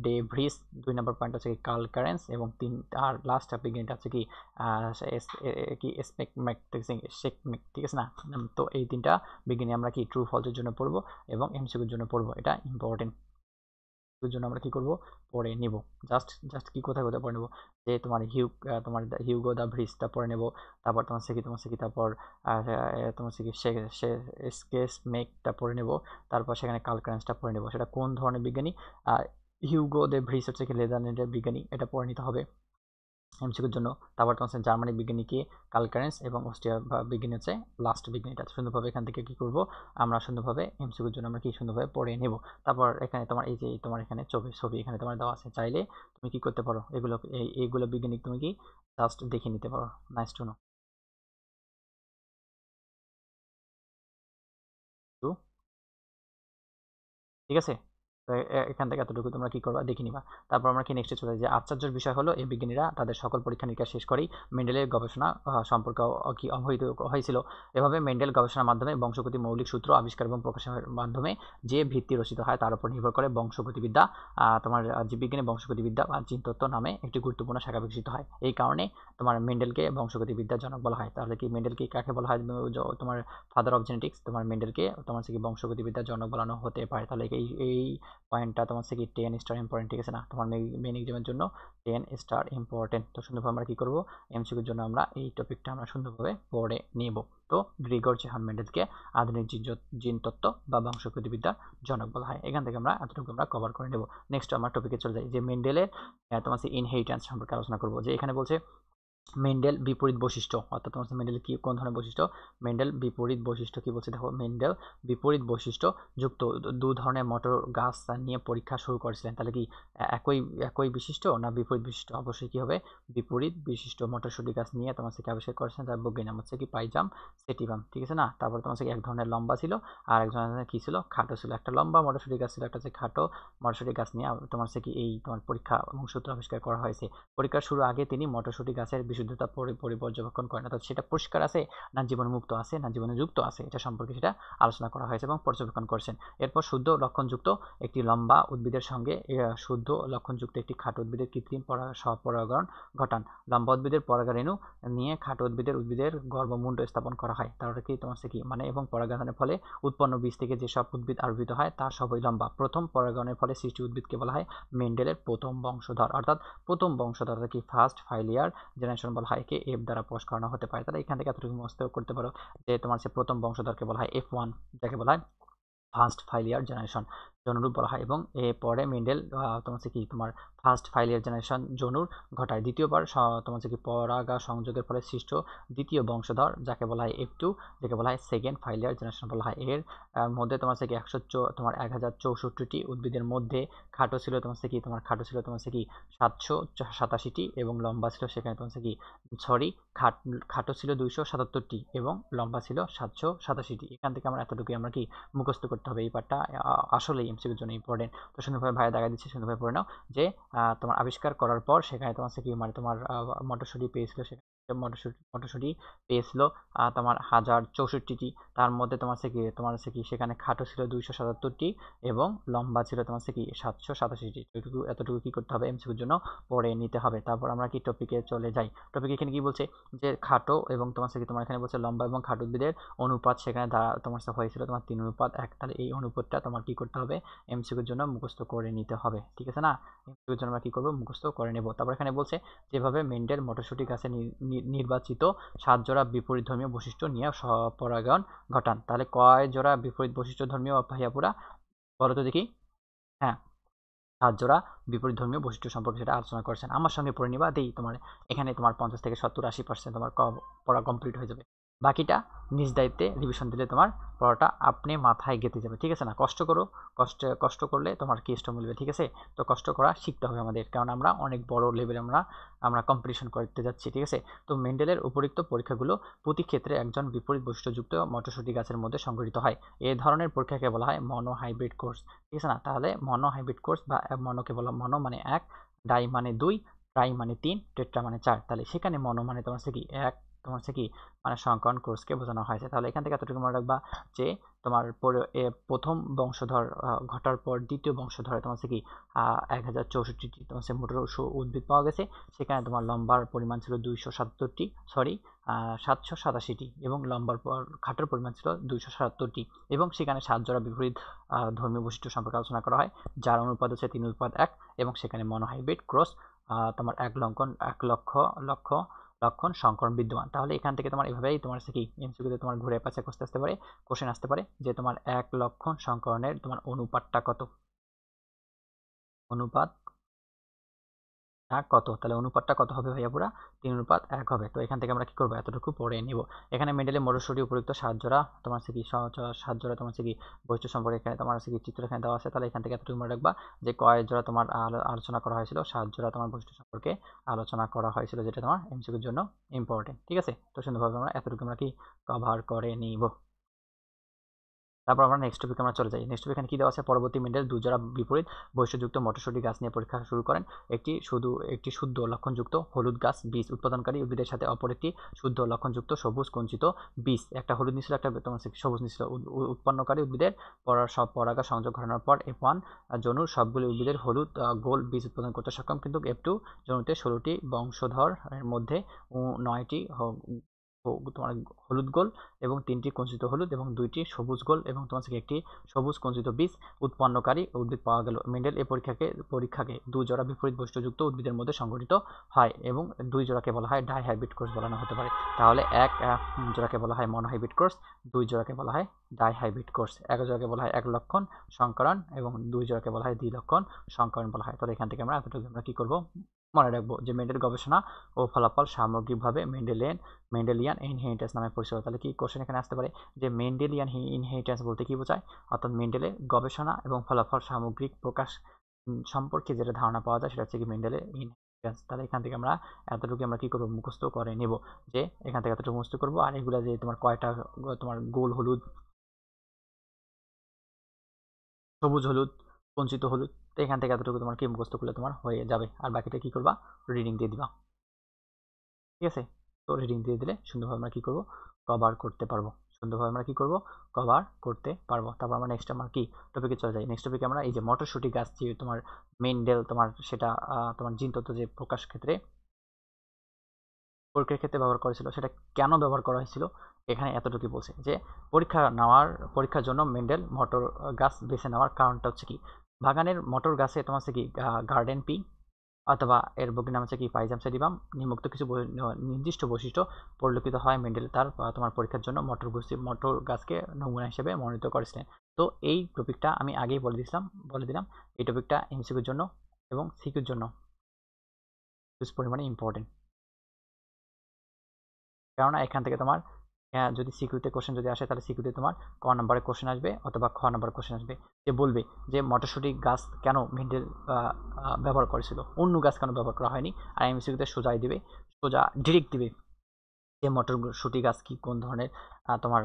ডে ভ্রিস, 2 নম্বর পয়েন্ট হচ্ছে কার্ল কারেন্স, এবং আর লাস্ট বিজ্ঞানীটা হচ্ছে কি শেকমেক। ঠিক আছে না, তো এই 3টা বিজ্ঞানী আমরা কি ট্রু ফলসের জন্য পড়বো এবং এমসিকিউর জন্য পড়বো, এটা ইম্পর্টেন্ট জন্য আমরা কি করব পড়ে নেব। জাস্ট কি কোথায় পড়ে নেব যে তোমার হিউগো দা ভ্রিসটা পড়ে নেব। তারপর তোমার কি তারপর তোমার কি স্কেচ মেকটা পড়ে নেব। তারপর সেখানে কালকারেন্সটা পড়ে নেব। সেটা কোন ধরনের বিজ্ঞানী, হিউগো দে ভ্রিস হচ্ছে কি নেদারল্যান্ডের বিজ্ঞানী, এটা পড়ে নিতে হবে এমসিকিউর জন্য। তারপর তোমার জার্মানিক বিজ্ঞানীকে কালকারেন্স, এবং অস্ট্রিয়া বিজ্ঞানী হচ্ছে লাস্ট বিজ্ঞানীটা। সুন্দরভাবে এখান থেকে কি করব আমরা সুন্দরভাবে এমসিকিউর জন্য আমরা কি সুন্দরভাবে পড়ে নেব। তারপর এখানে তোমার এই যে তোমার এখানে ছবি এখানে তোমার দেওয়া আছে, চাইলে তুমি কি করতে পারো, এইগুলো বিজ্ঞানী তুমি কি জাস্ট দেখে নিতে পারো। Nice to know. ঠিক আছে, তো এখান থেকে এতটুকু তোমরা কি করবা দেখে নিবা। তারপর আমরা কি নেক্সটে চলে যাই যে আশ্চর্যের বিষয় হলো এই বিজ্ঞানীরা তাদের সকল পরীক্ষা নিরীক্ষা শেষ করেই মেন্ডেলের গবেষণা সম্পর্কে কি অবহিত হয়েছিল। এভাবে মেন্ডেল গবেষণার মাধ্যমে বংশগতি মৌলিক সূত্র আবিষ্কার এবং প্রকাশের মাধ্যমে যে ভিত্তি রচিত হয় তার উপর নির্ভর করে বংশগতিবিদ্যা তোমার জীববিজ্ঞানে বংশগতিবিদ্যা বা জিনতত্ত্ব নামে একটি গুরুত্বপূর্ণ শাখা বিকশিত হয়। এই কারণে তোমার মেন্ডেলকে বংশগতিবিদ্যার জনক বলা হয়। তাহলে কি মেন্ডেলকে কাকে বলা হয়, তোমার ফাদার অফ জেনেটিক্স, তোমার মেন্ডেলকে তোমার কি বংশগতিবিদ্যার জনক বলানো হতে পারে। তাহলে এই পয়েন্টটা তোমার কি 10 স্টার ইম্পর্টেন্ট। ঠিক আছে না, তোমার মেইন এক্সামের জন্য 10 স্টার ইম্পর্টেন্ট। তো সুন্দরভাবে আমরা কি করব এমসিকিউর জন্য আমরা এই টপিকটা আমরা সুন্দরভাবে পড়ে নেব। তো গ্রিগর জোহান মেন্ডেলকে আধুনিক জিনতত্ত্ব বা বংশগতিবিদ্যার জনক বলা হয়। এখান থেকে আমরা এতটুকু আমরা কভার করে নেব। নেক্সট আমরা টপিকে চলে যাই যে মেন্ডেলের তোমার ইনহেরিটেন্স সম্পর্কে আলোচনা করব। যে এখানে বলছে মেন্ডেল বিপরীত বৈশিষ্ট্য, অর্থাৎ তোমার মেন্ডেল কি কোন ধরনের বৈশিষ্ট্য, মেন্ডেল বিপরীত বৈশিষ্ট্য কি বলছে দেখো, মেন্ডেল বিপরীত বৈশিষ্ট্য যুক্ত 2 ধরনের মটর গাছ নিয়ে পরীক্ষা শুরু করেছিলেন। তাহলে কি একই বিশিষ্ট না বিপরীত বিশিষ্ট, অবশ্যই কি হবে বিপরীত বিশিষ্ট মটরশুঁটি গাছ নিয়ে তোমার কি আবিষ্কার করেছেন, তার বৈজ্ঞানিক নাম হচ্ছে কি পাইজাম সেটিভাম। ঠিক আছে না, তারপর তোমার এক ধরনের লম্বা ছিল আর এক ধরনের কি ছিল খাটো ছিল। একটা লম্বা মটরশুঁটি গাছ ছিল, একটা হচ্ছে খাটো মটরশুঁটি গাছ নিয়ে তোমার কি এই তোমার পরীক্ষা এবং সূত্র আবিষ্কার করা হয়েছে। পরীক্ষার শুরু আগে তিনি মটরশুঁটি গাছের বিশুদ্ধতা পর্যবেক্ষণ করেন, অর্থাৎ সেটা পরিষ্কার আছে না জীবাণুমুক্ত আছে না জীবাণুযুক্ত আছে, এটা সম্পর্কে সেটা আলোচনা করা হয়েছে এবং পর্যবেক্ষণ করছেন। এরপর শুদ্ধ লক্ষণযুক্ত একটি লম্বা উদ্ভিদের সঙ্গে শুদ্ধ লক্ষণযুক্ত একটি খাটো উদ্ভিদের কৃত্রিম স্বপরাগণ ঘটান। লম্বা উদ্ভিদের পরাগরেণু নিয়ে খাটো উদ্ভিদের গর্ভমুণ্ড স্থাপন করা হয়। তাহলে কি তোমার কি মানে এবং পরাগায়নের ফলে উৎপন্ন বীজ থেকে যেসব উদ্ভিদ আবির্ভূত হয় তা সবই লম্বা। প্রথম পরাগায়নের ফলে সৃষ্ট উদ্ভিদকে বলা হয় মেন্ডেলের প্রথম বংশধর, অর্থাৎ প্রথম বংশধর কি ফার্স্ট ফাইলিয়ার জেনারেশন বলা হয়, একে এফ দ্বারা প্রকাশ করানো হতে পারে। তাহলে এখান থেকে এতটুকু মুখস্থ করতে পারো যে তোমার সে প্রথম বংশধরকে বলা হয় F1, যাকে বলা হয় ফার্স্ট ফাইলিয়ার জেনারেশন জনুরূপ বলা হয়। এবং এ পরে মেন্ডেল তোমার কি তোমার ফার্স্ট ফাইলিয়ার জেনারেশন জনুর ঘটায়। দ্বিতীয়বার তোমার কি পরাগা সংযোগের ফলে সৃষ্ট দ্বিতীয় বংশধর যাকে বলা হয় F2, যাকে বলা হয় সেকেন্ড ফাইলিয়ার জেনারেশন বলা হয়। এর মধ্যে তোমার কি 1064টি উদ্ভিদের মধ্যে খাটো ছিল তোমার কি 787টি এবং লম্বা ছিল সেখানে তোমার কি খাটো ছিল 277টি এবং লম্বা ছিল 787টি। এখান থেকে আমরা এতটুকু আমরা কি মুখস্থ করতে হবে। এই পার্টটা আসলেই এমসিকিউর জন্য ইম্পর্টেন্ট। তো সুন্দরভাবে ভাইয়া দেখা দিচ্ছে, সুন্দরভাবে পড়ে নাও যে তোমার আবিষ্কার করার পর সেখানে তোমার কি মানে তোমার মটরশুঁটি পেয়েছিল, সেখানে মটরশুঁটি পেয়েছিল তোমার 1064টি। তার মধ্যে তোমার কি সেখানে খাটো ছিল 277টি এবং লম্বা ছিল তোমার কি 787টি। এতটুকু কি করতে হবে এমসিকিউর জন্য পড়ে নিতে হবে। তারপর আমরা কি টপিকে চলে যাই। টপিক এখানে কি বলছে যে খাটো এবং তোমার কি তোমার এখানে বলছে লম্বা এবং খাটো উদ্ভিদের অনুপাত সেখানে তোমার হয়েছিল তোমার 3:1। তাহলে এই অনুপাতটা তোমার কি করতে হবে এমসিকিউর জন্য মুখস্থ করে নিতে হবে, ঠিক আছে না? এমসিকিউর জন্য আমরা কি করব মুখস্থ করে নেব। তারপর এখানে বলছে যেভাবে মেন্ডেল মটরশুঁটি গাছে নির্বাচিত 7 জোড়া বিপরীত ধর্মীয় বৈশিষ্ট্য নিয়ে স্বপরাগায়ন ঘটান। তাহলে কয় জোড়া বিপরীত বৈশিষ্ট্য ধর্মীয় ভাইয়াপুরা বলো তো দেখি? হ্যাঁ, 7 জোড়া বিপরীত ধর্মীয় বৈশিষ্ট্য সম্পর্কে সেটা আলোচনা করছেন। আমার সঙ্গে পড়ে নিবা দেই তোমার এখানে তোমার 50 থেকে 70-80% তোমার পড়া কমপ্লিট হয়ে যাবে। বাকিটা নিজ দায়িত্বে রিভিশন দিলে তোমার পড়াটা আপনি মাথায় গেঁথে যাবে, ঠিক আছে না? কষ্ট করো, কষ্ট করলে তোমার কেসটা মিলবে, ঠিক আছে? তো কষ্ট করা শিখতে হবে আমাদের, কারণ আমরা অনেক বড় লেভেলে আমরা কম্পিটিশন করতে যাচ্ছি, ঠিক আছে? তো মেন্ডেলের উপরিক্ত পরীক্ষাগুলো প্রতি ক্ষেত্রে একজন বিপরীত বৈশিষ্ট্যযুক্ত মটরশুঁটি গাছের মধ্যে সংঘটিত হয়। এই ধরনের পরীক্ষাকে বলা হয় মনো হাইব্রিড কোর্স, ঠিক আছে না? তাহলে মনো হাইব্রিড কোর্স বা মনোকে বলা মনো মানে 1, ডাই মানে 2, ট্রাই মানে 3, টেট্রা মানে 4। তাহলে সেখানে মনো মানে তোমার কি 1 তোমার কি মানে সংকরণ কোর্সকে বোঝানো হয়েছে। তাহলে এখান থেকে এতটুকু মনে রাখবা যে তোমার প্রথম বংশধর ঘটার পর দ্বিতীয় বংশধরে তোমার কি 1064টি তোমার মোটর উদ্ভিদ পাওয়া গেছে। সেখানে তোমার লম্বার পরিমাণ ছিল 787টি এবং লম্বার পর খাটোর পরিমাণ ছিল 277টি এবং সেখানে 7 জোড়া বিপরীত ধর্মীয় বৈশিষ্ট্য সম্পর্কে আলোচনা করা হয়, যার অনুপাত হচ্ছে 3:1 এবং সেখানে মনোহাইব্রিড ক্রস তোমার 1 লক্ষণ সংকরণ বিদ্যমান। তাহলে এখান থেকে তোমার এভাবেই তোমার কি এমসিকিউতে তোমার ঘুরে পাশে আসতে পারে, কোশ্চেন আসতে পারে যে তোমার 1 লক্ষণ সংকরণের তোমার অনুপাতটা কত, তাহলে অনুপাতটা কত হবে ভাইয়া পুরা 3:1 হবে। তো এখান থেকে আমরা কি করবো এতটুকু পড়ে নিব। এখানে মেন্ডেলের মটরশুঁটি উপযুক্ত 7 জোড়া তোমার কি 7 জোড়া তোমার কি বৈশিষ্ট্য সম্পর্কে এখানে তোমার কি চিত্র এখানে দেওয়া আছে। তাহলে এখান থেকে এতটুকু মনে রাখবা যে কয় জোড়া তোমার আলোচনা করা হয়েছিল, 7 জোড়া তোমার বৈশিষ্ট্য সম্পর্কে আলোচনা করা হয়েছিল, যেটা তোমার এমসিকিউর জন্য ইম্পর্টেন্ট, ঠিক আছে? তো সুন্দরভাবে আমরা এতটুকু আমরা কি কভার করে নিব। তারপর আমরা নেক্সট টপিকে আমরা চলে যাই। নেক্সট টপিক এখানে কি দেওয়া আছে, পরবর্তী মেন্ডেল 2 জোড়া বিপরীত বৈশিষ্ট্যযুক্ত মটরশুঁটি গাছ নিয়ে পরীক্ষা শুরু করেন। একটি শুদ্ধ লক্ষণযুক্ত হলুদ গাছ বীজ উৎপাদনকারী উদ্ভিদের সাথে অপর একটি শুদ্ধ লক্ষণযুক্ত সবুজ কঞ্চিত বীজ, একটা হলুদ নিছিল একটা তোমার সবুজ নিছিল, উৎপন্নকারী উদ্ভিদের পরাগা সংযোগ ঘটানোর পর F1 জনুর সবগুলি উদ্ভিদের হলুদ গোল বীজ উৎপাদন করতে সক্ষম, কিন্তু F2 জনুতে 16টি বংশধর এর মধ্যে 9টি তোমার হলুদ গোল এবং 3টি কঞ্চিত হলুদ এবং 2টি সবুজ গোল এবং তোমার একটি সবুজ কঞ্চিত বীজ উৎপন্নকারী উদ্ভিদ পাওয়া গেল। মেন্ডেল এই পরীক্ষাকে 2 জোড়া বিপরীত বৈশিষ্ট্যযুক্ত উদ্ভিদের মধ্যে সংঘটিত হয় এবং 2 জোড়াকে বলা হয় ডাই হাইব্রিড কোর্স বলানো হতে পারে। তাহলে 1 জোড়াকে বলা হয় মনো হাইব্রিড কোর্স, 2 জোড়াকে বলা হয় ডাই হাইব্রিড কোর্স, 1 জোড়াকে বলা হয় 1 লক্ষণ সংকরণ এবং 2 জোড়াকে বলা হয় 2 লক্ষণ সংকরণ বলা হয়। তাহলে এখান থেকে আমরা এতটুকু আমরা কি করব মনে রাখবো যে মেন্ডেল গবেষণা ও ফলাফল সামগ্রিকভাবে মেন্ডেলিয়ান ইনহেরিটেন্স নামে পরিচিত। তাহলে কি কোশ্চেন এখানে আসতে পারে যে মেন্ডেলিয়ান ইনহেরিটেন্স বলতে কি বোঝায়, অর্থাৎ মেন্ডেলের গবেষণা এবং ফলাফল সামগ্রিক প্রকাশ সম্পর্কে যেটা ধারণা পাওয়া যায় সেটা হচ্ছে কি মেন্ডেলের ইনহেরিটেন্স। তাহলে এখান থেকে আমরা এতটুকু আমরা কি করবো মুখস্থ করে নেব, যে এখান থেকে এতটুকু মুখস্থ করবো। আর এগুলা যে তোমার কয়টা তোমার গোল হলুদ, সবুজ হলুদ, কঞ্চিত হলুদ, তো এখান থেকে এতটুকু তোমার কি মুখস্থ করলে তোমার হয়ে যাবে। আর বাকিটা কি করবা রিডিং দিয়ে দিবা। ঠিক আছে। তো রিডিং দিয়ে দিলে সুন্দরভাবে আমরা কি করব, কভার করতে পারবো। সুন্দরভাবে আমরা কি করব, কভার করতে পারবো। তারপর আমরা নেক্সট আমরা কি টপিকে চলে যাই। নেক্সট টপিকে আমরা এই যে মটরশুঁটি গাছ যে তোমার মেন্ডেল তোমার সেটা তোমার জিনতত্ত্ব যে প্রকাশ ক্ষেত্রে পরীক্ষার ক্ষেত্রে ব্যবহার করেছিল, সেটা কেন ব্যবহার করা হয়েছিল, এখানে এতটুকু বলছে যে পরীক্ষার জন্য মেন্ডেল মটর গাছ বেছে নেওয়ার কারণটা হচ্ছে কি, বাগানের মটর গাছে তোমার হচ্ছে কি গার্ডেন পি অথবা এর বগির নাম হচ্ছে কি পাইজাম সেডিবাম নিম্নোক্ত কিছু নির্দিষ্ট বৈশিষ্ট্য পরিলক্ষিত হয় মেন্ডেল তার তোমার পরীক্ষার জন্য মটর গাছকে নমুনা হিসেবে মনোনীত করেছিলেন। তো এই টপিকটা আমি আগেই বলে দিলাম এই টপিকটা এমসিকিউর জন্য এবং সিকিউর জন্য হিউজ পরিমাণে ইম্পর্টেন্ট। কেননা এখান থেকে তোমার যদি সিকিউতে কোশ্চেন যদি আসে তাহলে সিকিউতে তোমার ক নাম্বারে কোশ্চেন আসবে অথবা খ নাম্বার কোশ্চেন আসবে, যে বলবে যে মটরশুঁটি গাছ কেন মেন্ডেল ব্যবহার করেছিল, অন্য গাছ কেন ব্যবহার করা হয়নি। আর এমসিকিউতে সোজা ডিরেক্ট দিবে যে মটরশুঁটি গাছ কি কোন ধরনের তোমার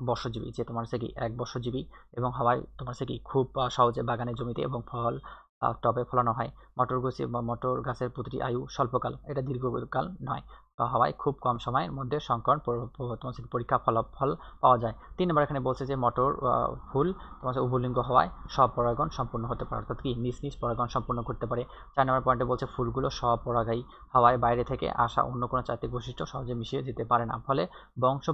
বর্ষজীবী, যে তোমার হচ্ছে কি এক বর্ষজীবী এবং হাওয়ায় তোমার হচ্ছে কি খুব সহজে বাগানের জমিতে এবং ফল টবে ফলানো হয়। মটর গাছের প্রতিটি আয়ু স্বল্পকাল, এটা দীর্ঘকাল নয়। হাওয়ায় খুব কম সময়ের মধ্যে সংকরণ তোমার হচ্ছে পরীক্ষা ফলাফল পাওয়া যায়। 3 নম্বর এখানে বলছে যে মটর ফুল তোমার হচ্ছে উভলিঙ্গ হওয়ায় স্বপরাগণ সম্পূর্ণ হতে পারে, অর্থাৎ কি নিজ নিজ পরাগণ সম্পূর্ণ করতে পারে। 4 নম্বর পয়েন্টে বলছে ফুলগুলো স্বপরাগায়ী হওয়ায় বাইরে থেকে আসা অন্য কোনো চারিত্রিক বৈশিষ্ট্য সহজে মিশিয়ে যেতে পারে না, ফলে বংশ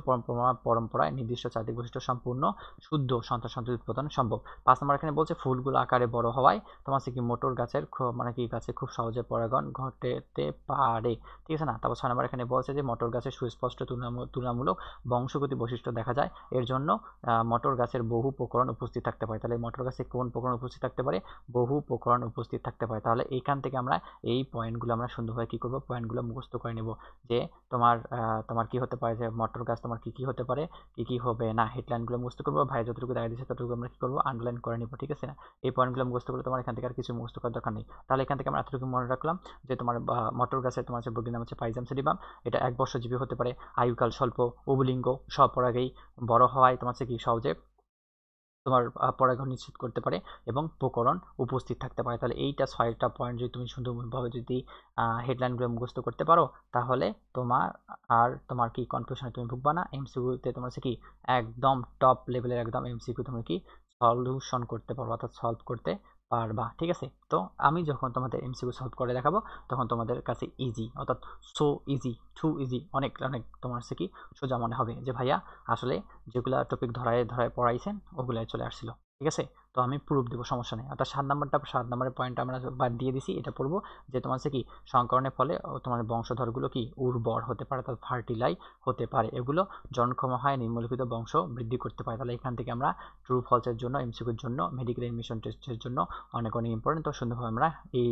পরম্পরায় নির্দিষ্ট চারিত্রিক বৈশিষ্ট্য সম্পূর্ণ শুদ্ধ সন্তান উৎপাদন সম্ভব। 5 নম্বর এখানে বলছে ফুলগুলো আকারে বড় হওয়ায় তোমার হচ্ছে কি মোটর গাছের মানে কি গাছে খুব সহজে পরাগণ ঘটতে পারে, ঠিক আছে না। তারপর 6 নম্বর এখানে বলছে যে মটর গাছের সুস্পষ্ট তুলনামূলক বংশগতি বৈশিষ্ট্য দেখা যায়, এর জন্য মটর গাছের বহু প্রকরণ উপস্থিত থাকতে পারে। তাহলে মটর গাছে কোন প্রকরণ উপস্থিত থাকতে পারে, বহু প্রকরণ উপস্থিত থাকতে পারে। তাহলে এইখান থেকে আমরা এই পয়েন্টগুলো আমরা সুন্দরভাবে কি করব, পয়েন্টগুলো মুখস্থ করে নেব যে তোমার কি হতে পারে, যে মটর গাছ তোমার কি কি হতে পারে, কি কি হবে না, হেডলাইনগুলো মুখস্থ করবো। ভাই যতটুকু দেখা দিচ্ছে ততটুকু আমরা কি করবো, আন্ডারলাইন করে নিব, ঠিক আছে না। এই পয়েন্টগুলো মুখস্থ করলে তোমার এখান থেকে আর কিছু মুখস্থ করার দরকার নেই। তাহলে এখান থেকে আমরা এতটুকু মনে রাখলাম যে তোমার মটর গাছের তোমার যে বগির নাম হচ্ছে পাইজাম সেডিবাম, এটা এক বর্ষজীবী হতে পারে, আয়ুকাল স্বল্প, উভলিঙ্গ, স্বপরাগী, বড় হওয়ায় তোমার হচ্ছে কি সহজে তোমার পরাগণ নিশ্চিত করতে পারে এবং প্রকরণ উপস্থিত থাকতে পারে। তাহলে এইটা 6টা পয়েন্ট যদি তুমি সুন্দরভাবে যদি হেডলাইনগুলো মুখস্থ করতে পারো, তাহলে তোমার কি কনফিউশনে তুমি ভুগবা না। এমসিকিউতে তোমার হচ্ছে কি একদম টপ লেভেলের একদম এমসিকিউ তুমি কি সলিউশন করতে পারো, অর্থাৎ সলভ করতে পারবা, ঠিক আছে। তো আমি যখন তোমাদের এমসিকিউ সলভ করে দেখাবো তখন তোমাদের কাছে ইজি, অর্থাৎ সো ইজি, টু ইজি, অনেক অনেক তোমার হচ্ছে কি সোজা মনে হবে যে ভাইয়া আসলে যেগুলা টপিক ধরায় ধরায় পড়াইছেন ওগুলাই চলে আসছিল, ঠিক আছে। তো আমি প্রুফ দেবো, সমস্যা নেই। অর্থাৎ 7 নম্বরের পয়েন্টটা আমরা বাদ দিয়ে দিছি, এটা পড়বো যে তোমার হচ্ছে কি সংকরণের ফলে তোমার বংশধরগুলো কি উর্বর হতে পারে, অর্থাৎ ফার্টিলাই হতে পারে, এগুলো জনক্ষম হয় নিম্নলিখিত বংশ বৃদ্ধি করতে পারে। তাহলে এখান থেকে আমরা ট্রু ফলসের জন্য, এমসিকিউর জন্য, মেডিকেল এডমিশন টেস্টের জন্য অনেক অনেক ইম্পর্টেন্ট। তো সুন্দরভাবে আমরা এই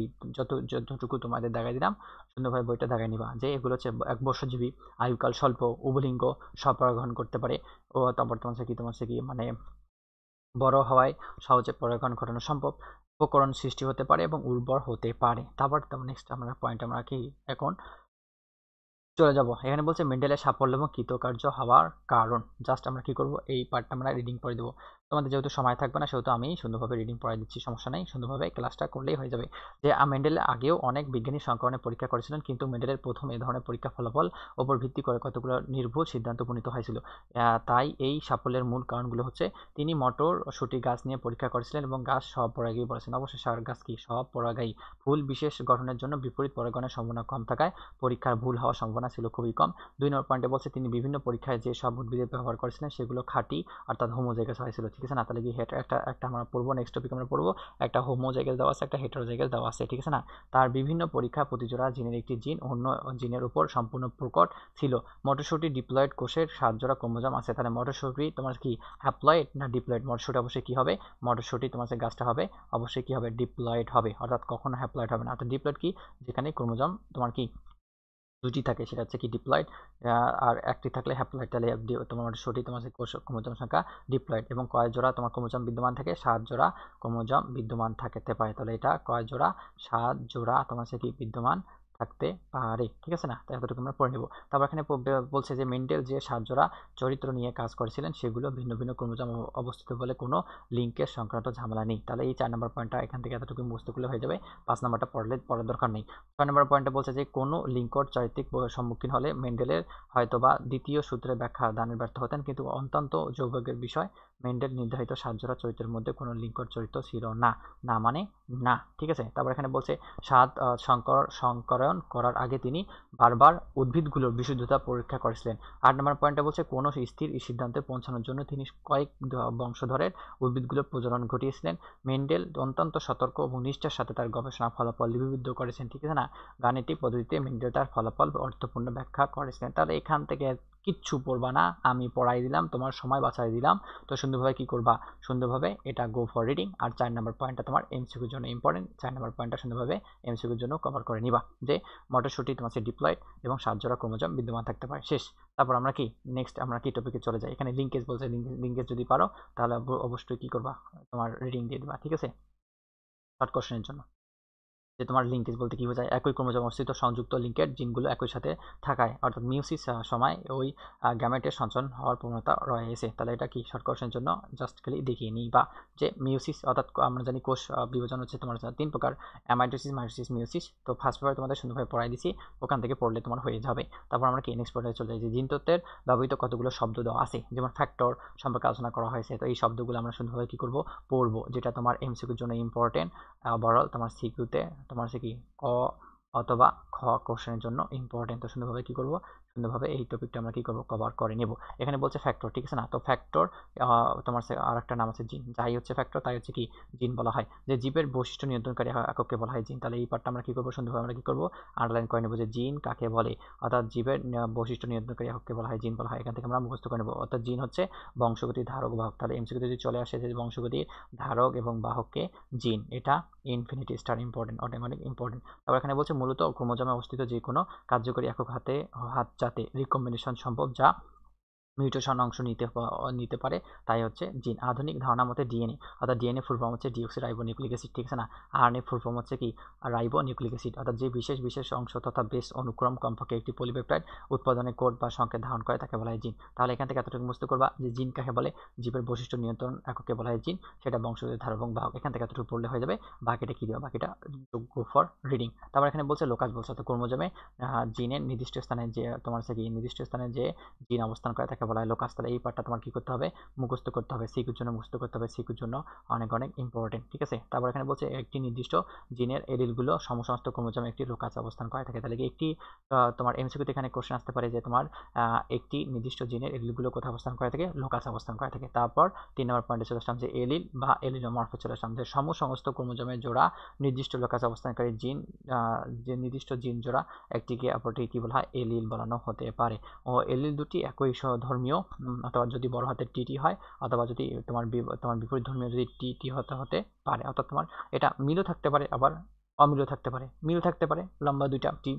যতটুকু তোমাদের দেখাই দিলাম সুন্দরভাবে বইটা দেখাই নিবা যে এগুলো হচ্ছে এক বর্ষজীবী, আয়ুকাল স্বল্প, উভলিঙ্গ, স্বপরাগণ করতে পারে, ও তারপর তোমার হচ্ছে কি মানে বড় হওয়ায় সহজে পরাগণ ঘটানো সম্ভব, উপকরণ সৃষ্টি হতে পারে এবং উর্বর হতে পারে। তারপর নেক্সট আমরা পয়েন্ট আমরা কি এখন চলে যাব। এখানে বলছে মেন্ডেলের সাফল্য এবং কৃতকার্য হওয়ার কারণ। জাস্ট আমরা কি করব, এই পার্টটা আমরা রিডিং করে দেবো। তোমাদের যেহেতু সময় থাকবে না সেহেতু আমি সুন্দরভাবে রিডিং পড়াই দিচ্ছি, সমস্যা নেই, সুন্দরভাবে ক্লাসটা করলেই হয়ে যাবে। যে মেন্ডেল আগেও অনেক বিজ্ঞানী সংকরণের পরীক্ষা করেছিলেন, কিন্তু মেন্ডেলের প্রথম এই ধরনের পরীক্ষা ফলাফল ওপর ভিত্তি করে কতগুলো নির্ভুল সিদ্ধান্ত উপনীত হয়েছিল। তাই এই সাফল্যের মূল কারণগুলো হচ্ছে তিনি মটরশুঁটি গাছ নিয়ে পরীক্ষা করেছিলেন এবং গাছ স্বপরাগী বলেছেন। অবশ্যই সার গাছ কি স্বপরাগী, ফুল বিশেষ গঠনের জন্য বিপরীত পরাগণের সম্ভাবনা কম থাকায় পরীক্ষার ভুল হওয়ার সম্ভাবনা ছিল খুবই কম। 2 নম্বর পয়েন্টে বলছে তিনি বিভিন্ন পরীক্ষায় যে সব উদ্ভিদের ব্যবহার করেছিলেন সেগুলো খাঁটি অর্থাৎ হোমোজাইগাস হয়েছিল, ঠিক আছে না। তাহলে কি একটা আমরা পড়বো, নেক্সট টপিক আমরা পড়বো, একটা হোমোজাইগাস দেওয়া আছে, একটা হেটারোজাইগাস দেওয়া আছে, ঠিক আছে না। তার বিভিন্ন পরীক্ষা প্রতিজোড়া জিনের একটি জিন অন্য জিনের উপর সম্পূর্ণ প্রকট ছিল। মটরশুঁটি ডিপ্লয়েড কোষের 7 জোড়া ক্রোমোজোম আছে। তাহলে মটরশুঁটি তোমার কি হ্যাপ্লয়েড না ডিপ্লয়েড, মটরশুঁটি অবশ্যই কি হবে, মটরশুঁটি তোমার গাছটা হবে অবশ্যই কি হবে, ডিপ্লয়েড হবে, অর্থাৎ কখনো হ্যাপ্লয়েড হবে না। অর্থাৎ ডিপ্লয়েড কি, যেখানে ক্রোমোজোম তোমার কি দুটি থাকে সেটা হচ্ছে কি ডিপ্লয়েড, আর একটি থাকলে হ্যাপ্লয়েড। তাহলে তোমার সঠিক তোমার ক্রোমোজোম সংখ্যা ডিপ্লয়েড, এবং কয় জোড়া তোমার ক্রোমোজোম বিদ্যমান থাকে, 7 জোড়া ক্রোমোজোম বিদ্যমান থাকতে পারে। তাহলে এটা কয় জোড়া, 7 জোড়া তোমার কি বিদ্যমান থাকতে পারে, ঠিক আছে না? তো এতটুকু আমরা পড়ে নেব। তারপর এখানে বলছে যে মেন্ডেল যে 7 জোড়া চরিত্র নিয়ে কাজ করেছিলেন সেগুলো ভিন্ন ভিন্ন ক্রোমোজোম অবস্থিত বলে কোনো লিঙ্কের সংক্রান্ত ঝামেলা নেই। তাহলে এই 4 নম্বর পয়েন্টটা এখান থেকে এতটুকু মুখস্থ করলে হয়ে যাবে। 5 নম্বরটা পড়ার দরকার নেই। 6 নম্বর পয়েন্টে বলছে যে কোনো লিঙ্কর চারিত্রিক সম্মুখীন হলে মেন্ডেলের হয়তোবা দ্বিতীয় সূত্রের ব্যাখ্যা দানে ব্যর্থ হতেন, কিন্তু অত্যন্ত সৌভাগ্যের বিষয় মেন্ডেল নির্ধারিত 7 জোড়া চরিত্রের মধ্যে কোনো লিঙ্কর চরিত্র ছিল না। না মানে না, ঠিক আছে? তারপর এখানে বলছে সংকরায়ন করার আগে তিনি বারবার উদ্ভিদগুলোর বিশুদ্ধতা পরীক্ষা করেছিলেন। 8 নম্বর পয়েন্টে বলছে কোনো স্থির সিদ্ধান্তে পৌঁছানোর জন্য তিনি কয়েক বংশধরের উদ্ভিদগুলোর প্রজনন ঘটিয়েছিলেন। মেন্ডেল অত্যন্ত সতর্ক এবং নিষ্ঠার সাথে তার গবেষণা ফলাফল লিপিবদ্ধ করেছেন, ঠিক আছে না? গাণিতিক পদ্ধতিতে মেন্ডেল তার ফলাফল অর্থপূর্ণ ব্যাখ্যা করেছিলেন। তাহলে এখান থেকে কিচ্ছু পড়বা না, আমি পড়াই দিলাম, তোমার সময় বাঁচাই দিলাম। তো সুন্দরভাবে কি করবা, সুন্দরভাবে এটা গো ফর রিডিং। আর 4 নম্বর পয়েন্টটা তোমার এমসিকিউর জন্য ইম্পর্টেন্ট। 4 নম্বর পয়েন্টটা সুন্দরভাবে এমসিকিউর জন্য কভার করে নিবা, যে মটরশুঁটি তোমার ডিপ্লয়েড এবং 7 জোড়া ক্রোমোজোম বিদ্যমান থাকতে পারে। শেষ। তারপর আমরা কি নেক্সট আমরা কি টপিকে চলে যাই। এখানে লিঙ্কেজ বলছে, লিঙ্কেজ যদি পারো তাহলে অবশ্যই কি করবা, তোমার রিডিং দিয়ে দিবা, ঠিক আছে? শর্ট কোশ্চেনের জন্য যে তোমার লিঙ্কেজ বলতে কি বোঝায়, একই ক্রোমোজোম অবস্থিত সংযুক্ত লিঙ্কের জিনগুলো একই সাথে থাকায়, অর্থাৎ মিউসিস সময় ওই গ্যামেটের সঞ্চালন হওয়ার প্রবণতা রয়েছে। তাহলে এটা কি শর্ট কোশ্চেনের জন্য জাস্ট খালি দেখিয়ে নিই। বা যে মিউসিস অর্থাৎ আমরা জানি কোষ বিভাজন হচ্ছে তোমার 3 প্রকার, অ্যামাইটোসিস, মাইটোসিস, মিউসিস। তো ফার্স্ট পেপারে তোমাদের সুন্দরভাবে পড়াই দিছি, ওখান থেকে পড়লে তোমার হয়ে যাবে। তারপর আমরা কি নেক্সট পর্যায়ে চলে যাই, যে জিন তত্ত্বের ব্যবহৃত কতগুলো শব্দ দেওয়া আছে, যেমন ফ্যাক্টর সম্পর্কে আলোচনা করা হয়েছে। তো এই শব্দগুলো আমরা সুন্দরভাবে কি করব, পড়বো, যেটা তোমার এমসিকিউর জন্য ইম্পর্টেন্ট। ওভারঅল তোমার সিকিউতে তোমার হচ্ছে কি ক অথবা খ কোশ্চেনের জন্য ইম্পর্টেন্ট। তো সুন্দরভাবে কি করব, সুন্দরভাবে এই টপিকটা আমরা কি করব, কভার করে নেব। এখানে বলছে ফ্যাক্টর, ঠিক আছে না? তো ফ্যাক্টর তোমার আর একটা নাম আছে জিন। যাই হচ্ছে ফ্যাক্টর তাই হচ্ছে কি জিন বলা হয়। যে জীবের বৈশিষ্ট্য নিয়ন্ত্রণকারী একককে বলা হয় জিন। তাহলে এই পার্টটা আমরা কি করব, সুন্দরভাবে আমরা কি করব, আন্ডারলাইন করে নেব, যে জিন কাকে বলে, অর্থাৎ জীবের বৈশিষ্ট্য নিয়ন্ত্রণকারী একককে বলা হয় জিন বলা হয়। এখান থেকে আমরা মুখস্থ করে নেব। অর্থাৎ জিন হচ্ছে বংশগতির ধারক বাহক। তাহলে এমসিকিউ যদি চলে আসে যে বংশগতির ধারক এবং বাহককে জিন, এটা infinity star important, automatic important. তারপর এখানে বলছে মূলত ক্রোমোজোমে অবস্থিত যে কোনো কার্যকরী একক হাত যাতে রিকম্বিনেশন সম্ভব, যা মিউটেশন অংশ নিতে পারে, তাই হচ্ছে জিন। আধুনিক ধারণা মতে ডিএনএ, অর্থাৎ ডিএনএ ফুল ফর্ম হচ্ছে ডিঅক্সি রাইবো নিউক্লিক অ্যাসিড, ঠিক আছে না? আরএনএ ফুল ফর্ম হচ্ছে কি রাইবো নিউক্লিক অ্যাসিড, অর্থাৎ যে বিশেষ অংশ তথা বেস অনুক্রম কমপক্ষে একটি পলিপেপটাইড উৎপাদনে কোড বা সংকেত ধারণ করে তাকে বলা হয় জিন। তাহলে এখান থেকে এতটুকু বুঝতে করবা যে জিন কাকে বলে, জীবের বৈশিষ্ট্য নিয়ন্ত্রণ এককে বলা হয় জিন, সেটা বংশগতির ধারক এবং বাহক। এখান থেকে এতটুকু পড়লে হয়ে যাবে। বাকিটা কি দেওয়া, বাকিটা গো ফর রিডিং। তারপর এখানে বলছে লোকাস বলছে, অর্থাৎ ক্রোমোজোমে জিনের নির্দিষ্ট স্থানে যে তোমার হচ্ছে কি নির্দিষ্ট স্থানে যে জিন অবস্থান করে তাকে বলা হয় লোকাস। তাহলে এই পার্টটা তোমার কি করতে হবে, মুখস্থ করতে হবে, সিকিউর জন্য মুখস্থ করতে হবে, সিকিউর জন্য অনেক অনেক ইম্পর্টেন্ট, ঠিক আছে? তারপর এখানে বলছে একটি নির্দিষ্ট জিনের এলিলগুলো সমস্ত ক্রোমোজোমে একটি লোকাস অবস্থান করে থাকে। তাহলে একটি তোমার এমসিকিউতে এখানে কোশ্চেন আসতে পারে যে তোমার একটি নির্দিষ্ট জিনের এলিলগুলো কোথায় অবস্থান করে থাকে, লোকাস অবস্থান করে থাকে। তারপর 3 নম্বর পয়েন্টে চলে আসলাম যে এলিল বা এলিনোমর্ফে চলে আসলাম, যে সমস্ত ক্রোমোজোমের জোড়া নির্দিষ্ট লোকাস অবস্থানকারী জিন, যে নির্দিষ্ট জিন জোড়া একটিকে অপরটি কি বলা হয়, এলিল বলানো হতে পারে। ও এলিল দুটি একই ধর্মীয়, অথবা যদি বড় হাতের টিটি হয়, অথবা যদি তোমার বিপরীত ধর্মীয় যদি টিটি হতে পারে, অর্থাৎ তোমার এটা মিলও থাকতে পারে, আবার অমিলও থাকতে পারে। মিল থাকতে পারে লম্বা দুইটা টি,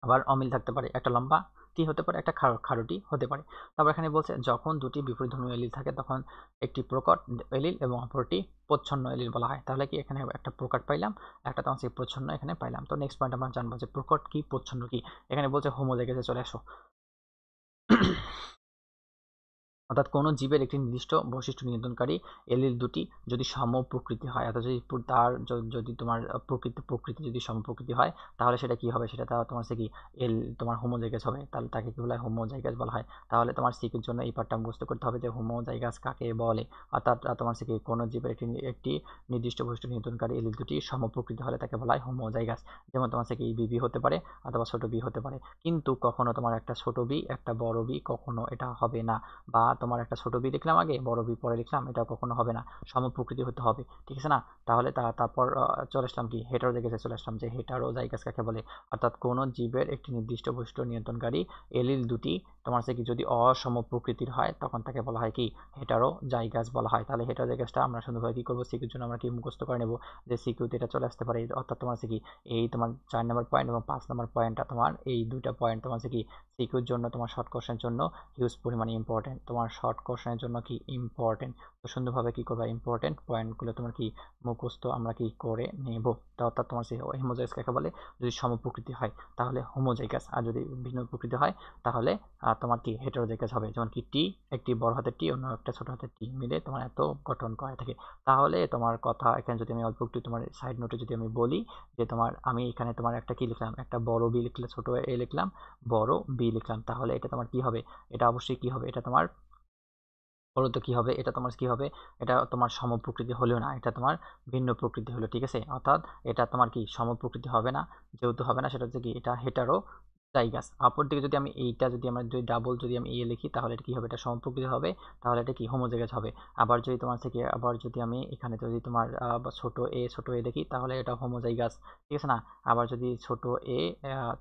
আবার অমিল থাকতে পারে একটা লম্বা টি হতে পারে, একটা খাড়ো টি হতে পারে। তারপর এখানে বলছে যখন দুটি বিপরীত ধর্মীয় এলিল থাকে তখন একটি প্রকট এলিল এবং অপরটি প্রচ্ছন্ন এলিল বলা হয়। তাহলে কি এখানে একটা প্রকট পাইলাম, একটা তোমার সেই প্রচ্ছন্ন এখানে পাইলাম। তো নেক্সট পয়েন্ট আমরা জানবো যে প্রকট কি, প্রচ্ছন্ন কি। এখানে বলছে হোমোজাইগাসে চলে আসো। অর্থাৎ কোনো জীবের একটি নির্দিষ্ট বৈশিষ্ট্য নিয়ন্ত্রণকারী এলিল দুটি যদি সমপ্রকৃতি হয়, অর্থাৎ যদি তার যদি তোমার প্রকৃতি যদি সমপ্রকৃতি হয়, তাহলে সেটা কি হবে, সেটা তোমার সে কি তোমার হোমোজাইগাস হবে। তাহলে তাকে কি বলা হয়, হোমোজাইগাস বলা হয়। তাহলে তোমার সিকের জন্য এই পার্টটা মুখস্থ করতে হবে যে হোমোজাইগাস কাকে বলে। অর্থাৎ তোমার সে কি কোনো জীবের একটি নির্দিষ্ট বৈশিষ্ট্য নিয়ন্ত্রণকারী এলিল দুটি সমপ্রকৃতি হলে তাকে বলা হয় হোমোজাইগাস। যেমন তোমার সে কি বিবি হতে পারে অথবা ছোট বি হতে পারে, কিন্তু কখনো তোমার একটা ছোট বি একটা বড় বি কখনো এটা হবে না। বা তোমার একটা ছোট বি লিখলাম আগে, বড় বি পরে লিখলাম, এটা কখনো হবে না, সমপ্রকৃতি হতে হবে, ঠিক আছে না? তাহলে তারপর চলে আসলাম কি হেটারোজাইগাসে চলে আসলাম, যে হেটারোজাইগাস কাকে বলে। অর্থাৎ কোনো জীবের একটি নির্দিষ্ট বৈশিষ্ট্য নিয়ন্ত্রণকারী এলিল দুটি তোমার সে কি যদি অসম প্রকৃতির হয় তখন তাকে বলা হয় কি হেটারোজাইগাস বলা হয়। তাহলে হেটারোজাইগাসটা আমরা সুন্দরভাবে কি করবো, সিকিউর জন্য আমরা কি মুখস্থ করে নেব, যে সিকিউতে এটা চলে আসতে পারে। অর্থাৎ তোমার সে কি এই তোমার 4 নম্বর পয়েন্ট এবং 5 নম্বর পয়েন্টটা তোমার এই দুইটা পয়েন্ট তোমার সে কি সিকিউর জন্য তোমার শর্ট কোশ্চেনের জন্য হিউজ পরিমাণে ইম্পর্টেন্ট। তোমার তোমার শর্ট কোশ্চেনের জন্য কি ইম্পর্টেন্ট। তো সুন্দরভাবে কি করবা, ইম্পর্টেন্ট পয়েন্টগুলো তোমার কি মুখস্থ আমরা কি করে নেব। তো অর্থাৎ তোমার সেই হোমোজাইগাস কাকে বলে, যদি সমপ্রকৃতি হয় তাহলে হোমোজাইগাস, আর যদি ভিন্ন প্রকৃতি হয় তাহলে তোমার কি হেটেরোজাইগাস হবে। যেমন কি টি, একটি বড় হাতের টি অন্য একটা ছোট হাতের টি মিলে তোমার এত গঠন করা থাকে। তাহলে তোমার কথা এখানে যদি আমি অল্প একটু তোমার সাইড নোটে যদি আমি বলি যে তোমার আমি এখানে তোমার একটা কি লিখলাম, একটা বড় বি লিখলে ছোট এ লিখলাম, বড় বি লিখলাম, তাহলে এটা তোমার কি হবে, এটা অবশ্যই কি হবে, এটা তোমার বলতো কি হবে, এটা তোমার কি হবে, এটা তোমার সমপ্রকৃতি হলেও না, এটা তোমার ভিন্ন প্রকৃতি হলো, ঠিক আছে। অর্থাৎ এটা তোমার কি সমপ্রকৃতি হবে না, যেহেতু হবে না সেটা হচ্ছে কি এটা হেটারো জাইগাস। অপরদিকে যদি আমি এইটা যদি আমরা যদি ডাবল যদি আমি এ লিখি তাহলে এটা কি হবে, এটা সমপ্রকৃতি হবে, তাহলে এটা কি হোমোজাইগাস হবে। আবার যদি তোমার থেকে আবার যদি আমি এখানে যদি তোমার ছোট এ লিখি তাহলে এটা হোমোজাইগাস, ঠিক আছে না। আবার যদি ছোট এ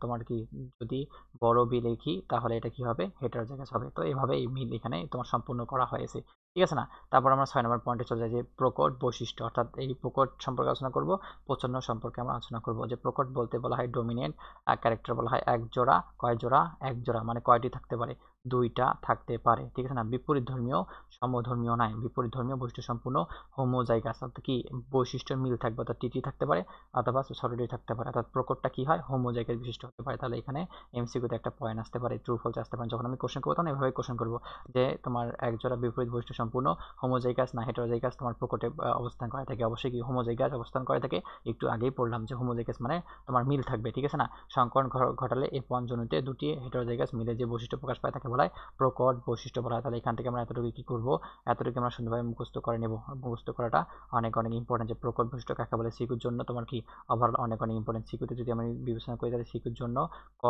তোমার কি যদি বড় বি লিখি তাহলে এটা কি হবে, হেটারোজাইগাস হবে। তো এইভাবে এই মিল এখানে তোমার সম্পূর্ণ করা হয়েছে, ঠিক আছে না। তারপর আমরা 6 নম্বর পয়েন্টে চলে যাই যে প্রকট বৈশিষ্ট্য, অর্থাৎ এই প্রকট সম্পর্কে আলোচনা করব, প্রচ্ছন্ন সম্পর্কে আমরা আলোচনা করব। যে প্রকট বলতে বলা হয় ডোমিনেন্ট, ক্যারেক্টার বলা হয় এক জোড়া, কয় জোড়া, এক জোড়া মানে কয়টি থাকতে পারে, দুইটা থাকতে পারে, ঠিক আছে না। বিপরীত ধর্মীয়, সমধর্মীয় নয়, বিপরীত ধর্মীয় বৈশিষ্ট্য সম্পূর্ণ হোমোজাইগাস, অর্থাৎ কি বৈশিষ্ট্যের মিল থাকবে, অর্থাৎ টিটি থাকতে পারে অথবা ছোটটি থাকতে পারে, অর্থাৎ প্রকটটা কি হয়, হোমোজাইগাস বিশিষ্ট হতে পারে। তাহলে এখানে এমসিকিউতে একটা পয়েন্ট আসতে পারে, ট্রু ফলস আসতে পারে। যখন আমি কোশ্চেন করবো তখন এভাবে কোশ্চেন করবো যে তোমার এক জোড়া বিপরীত বৈশিষ্ট্য সম্পূর্ণ হোমোজাইগাস না হেটারোজাইগাস তোমার প্রকটে অবস্থান করে থাকে। অবশ্যই কি হোমোজাইগাস অবস্থান করে থাকে, একটু আগেই পড়লাম যে হোমোজাইগাস মানে তোমার মিল থাকবে, ঠিক আছে না। সংকরণ ঘটালে এই পঞ্চজনুতে দুটি হেটারোজাইগাস মিলে যে বৈশিষ্ট্য প্রকাশ পায় তাকে বলা হয় প্রকট বৈশিষ্ট্য বলা হয়। তাহলে এখান থেকে আমরা এতটুকু কি করবো, এতটুকু আমরা সুন্দরভাবে মুখস্থ করে নেব। মুখস্থ করাটা অনেক অনেক ইম্পর্টেন্ট, যে প্রকট বৈশিষ্ট্য কাকে বলে। সিকিউর জন্য তোমার কি ওভারঅল অনেক অনেক ইম্পর্টেন্ট। সিকিউতে যদি আমি বিবেচনা করি তাহলে সিকিউর জন্য ক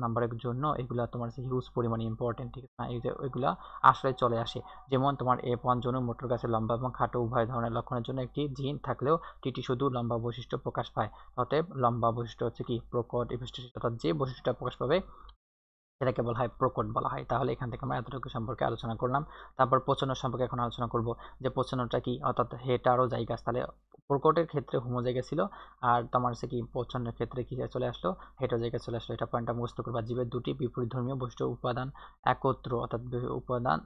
নাম্বারের জন্য এগুলা তোমার হিউজ পরিমাণে ইম্পর্টেন্ট, ঠিক আছে না। এই যে এগুলা আসলে চলে আসে। যেমন তোমার এ পঞ্চজনু মোটর গাছের লম্বা এবং খাটো উভয় ধরনের লক্ষণের জন্য একটি জিন থাকলেও টিটি শুধু লম্বা বৈশিষ্ট্য প্রকাশ পায়। অতএব লম্বা বৈশিষ্ট্য হচ্ছে কি প্রকট এপিস্টেসিস, অর্থাৎ যে বৈশিষ্ট্যটা প্রকাশ পাবে সেটাকে বলা হয় প্রকট বলা হয়। তাহলে এখান থেকে আমরা এতটুকু সম্পর্কে আলোচনা করলাম। তারপর প্রচ্ছন্ন সম্পর্কে এখন আলোচনা করব, যে প্রচ্ছন্নটা কি, অর্থাৎ হেটারোজাইগাস। তাহলে প্রকটের ক্ষেত্রে হোমোজাইগাস ছিল, আর তোমার হচ্ছে কি প্রচ্ছন্নের ক্ষেত্রে কি চলে আসলো, হেটারোজাইগাস চলে আসলো। এটা পয়েন্টটা মুখস্থ করবা। জীবের দুটি বিপরীত ধর্মীয় বৈশিষ্ট্য উপাদান একত্র, অর্থাৎ উপাদান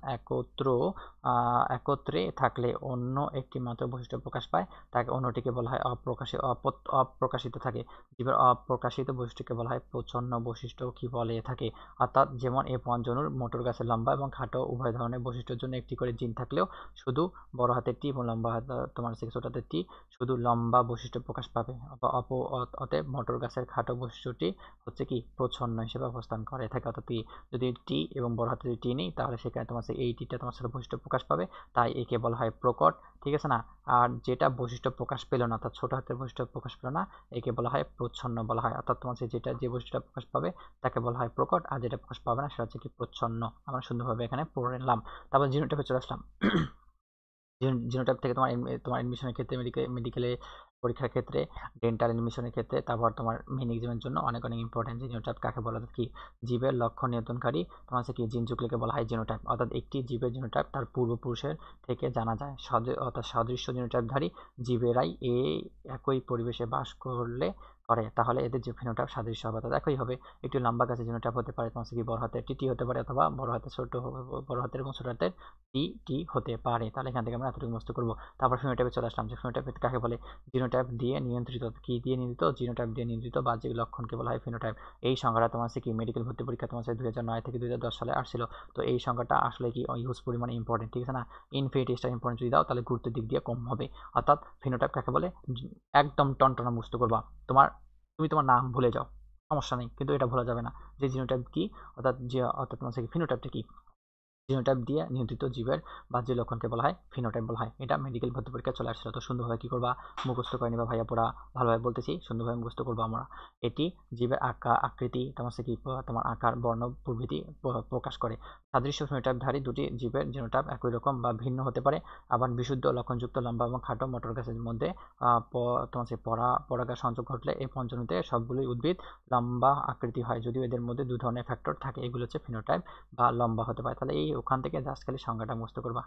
একত্রে থাকলে অন্য একটি মাত্র বৈশিষ্ট্য প্রকাশ পায়, তাকে অন্যটিকে বলা হয় অপ্রকাশিত থাকে। জীবের অপ্রকাশিত বৈশিষ্ট্যকে বলা হয় প্রচ্ছন্ন বৈশিষ্ট্য কি বলে থাকে। অর্থাৎ যেমন এ পঞ্চজনুর মোটর গাছের লম্বা এবং খাটো উভয় ধরনের বৈশিষ্ট্যের জন্য একটি করে জিন থাকলেও শুধু বড় হাতের টি এবং লম্বা হাত তোমার ছোট হাতের টি শুধু লম্বা বৈশিষ্ট্য প্রকাশ পাবে। অতএব মোটর গাছের খাটো বৈশিষ্ট্যটি হচ্ছে কি প্রচ্ছন্ন হিসেবে অবস্থান করে থাকে। অর্থাৎ যদি টি এবং বড় হাতের টি নেই তাহলে সেখানে তোমার এই টিটা তোমার সাথে বৈশিষ্ট্য প্রকাশ পাবে, তাই একে বলা হয় প্রকট, ঠিক আছে না। আর যেটা বৈশিষ্ট্য প্রকাশ পেল না, অর্থাৎ ছোট হাতের বৈশিষ্ট্য প্রকাশ পেল না, একে বলা হয় প্রচ্ছন্ন বলা হয়। অর্থাৎ তোমার যেটা যে বৈশিষ্ট্যটা প্রকাশ পাবে তাকে বলা হয় প্রকট, আর যেটা প্রকাশ পাবে না সেটা হচ্ছে কি প্রচ্ছন্ন। আমরা সুন্দরভাবে এখানে পড়ে নিলাম। তারপর জিনোটাইপে চলে আসলাম। জিনোটাইপ থেকে তোমার এডমিশনের ক্ষেত্রে, মেডিকেলে পরীক্ষার ক্ষেত্রে, ডেন্টাল এডমিশনের ক্ষেত্রে, তারপর তোমার মেইন এক্সামের জন্য অনেক অনেক ইম্পর্টেন্ট। জিনোটাইপ কাকে বলা হয়, কি জীবের লক্ষণ নিয়ন্ত্রণকারী তোমার হচ্ছে কি জিন যুগলকে বলা হয় জিনোটাইপ। অর্থাৎ একটি জীবের জিনোটাইপ তার পূর্বপুরুষের থেকে জানা যায়। অর্থাৎ সাদৃশ্য জিনোটাইপধারী জীবেরাই একই পরিবেশে বাস করে, তাহলে এদের যে ফিনোটাইপ সাদৃশ্য হবে, অর্থাৎ একই হবে। একটি লম্বা গাছের জিনোটাইপ হতে পারে তোমার কি বড় হাতের টিটি হতে পারে, অথবা বড় হাতের এবং ছোট হাতের টি হতে পারে। তাহলে এখান থেকে আমরা এতটুকু মুখস্থ করবো। তারপর ফিনোটাইপে চলে আসলাম, যে ফিনোটাইপ কাকে বলে, জিনোটাইপ দিয়ে নিয়ন্ত্রিত, কি দিয়ে নিয়ন্ত্রিত, জিনোটাইপ দিয়ে নিয়ন্ত্রিত বাহ্যিক লক্ষণকে বলা হয় ফিনোটাইপ। এই সংখ্যাটা তোমার কি মেডিকেল ভর্তি পরীক্ষা তোমার 2009 থেকে 2010 সালে আসছিল। তো এই সংখ্যাটা আসলে কি হিউজ পরিমাণে ইম্পর্টেন্ট, ঠিক আছে না। ইনফিনিটিসটা ইম্পর্টেন্ট যদি দাও তাহলে গুরুত্বের দিক দিয়ে কম হবে। অর্থাৎ ফিনোটাইপ কাকে বলে একদম টনটনা মুখস্থ করবা। তুমি তোমার নাম ভুলে যাও, সমস্যা নেই, কিন্তু এটা ভোলা যাবে না যে জিনোটাইপ কি, অর্থাৎ তোমার ফিনোটাইপটা কি। জিনোটাইপ দিয়ে নিয়ন্ত্রিত জীবের বাহ্যিক লক্ষণকে বলা হয় ফিনোটাইপ বলা হয়। এটা মেডিকেল ভর্তি পরীক্ষায় চলে আসছিল। তো সুন্দরভাবে কি করবা, মুখস্থ করে নিবা। ভাইয়া পড়া ভালোভাবে বলতেছি, সুন্দরভাবে মুখস্থ করবো আমরা। এটি জীবের আকৃতি তোমার কি তোমার আকার, বর্ণ প্রভৃতি প্রকাশ করে। সাদৃশ্য ফিনোটাইপধারী দুটি জীবের জিনোটাইপ একই রকম বা ভিন্ন হতে পারে। আবার বিশুদ্ধ লক্ষণযুক্ত লম্বা এবং খাটো মোটর গাছের মধ্যে তোমার পরাগায়ন সংযোগ ঘটলে এই পঞ্চনুতে সবগুলোই উদ্ভিদ লম্বা আকৃতি হয়, যদিও এদের মধ্যে দু ধরনের ফ্যাক্টর থাকে। এগুলো হচ্ছে ফিনোটাইপ বা লম্বা হতে পারে। তাহলে এই ওখান থেকে জাস্ট খালি সংজ্ঞাটা মুখস্থ করবা।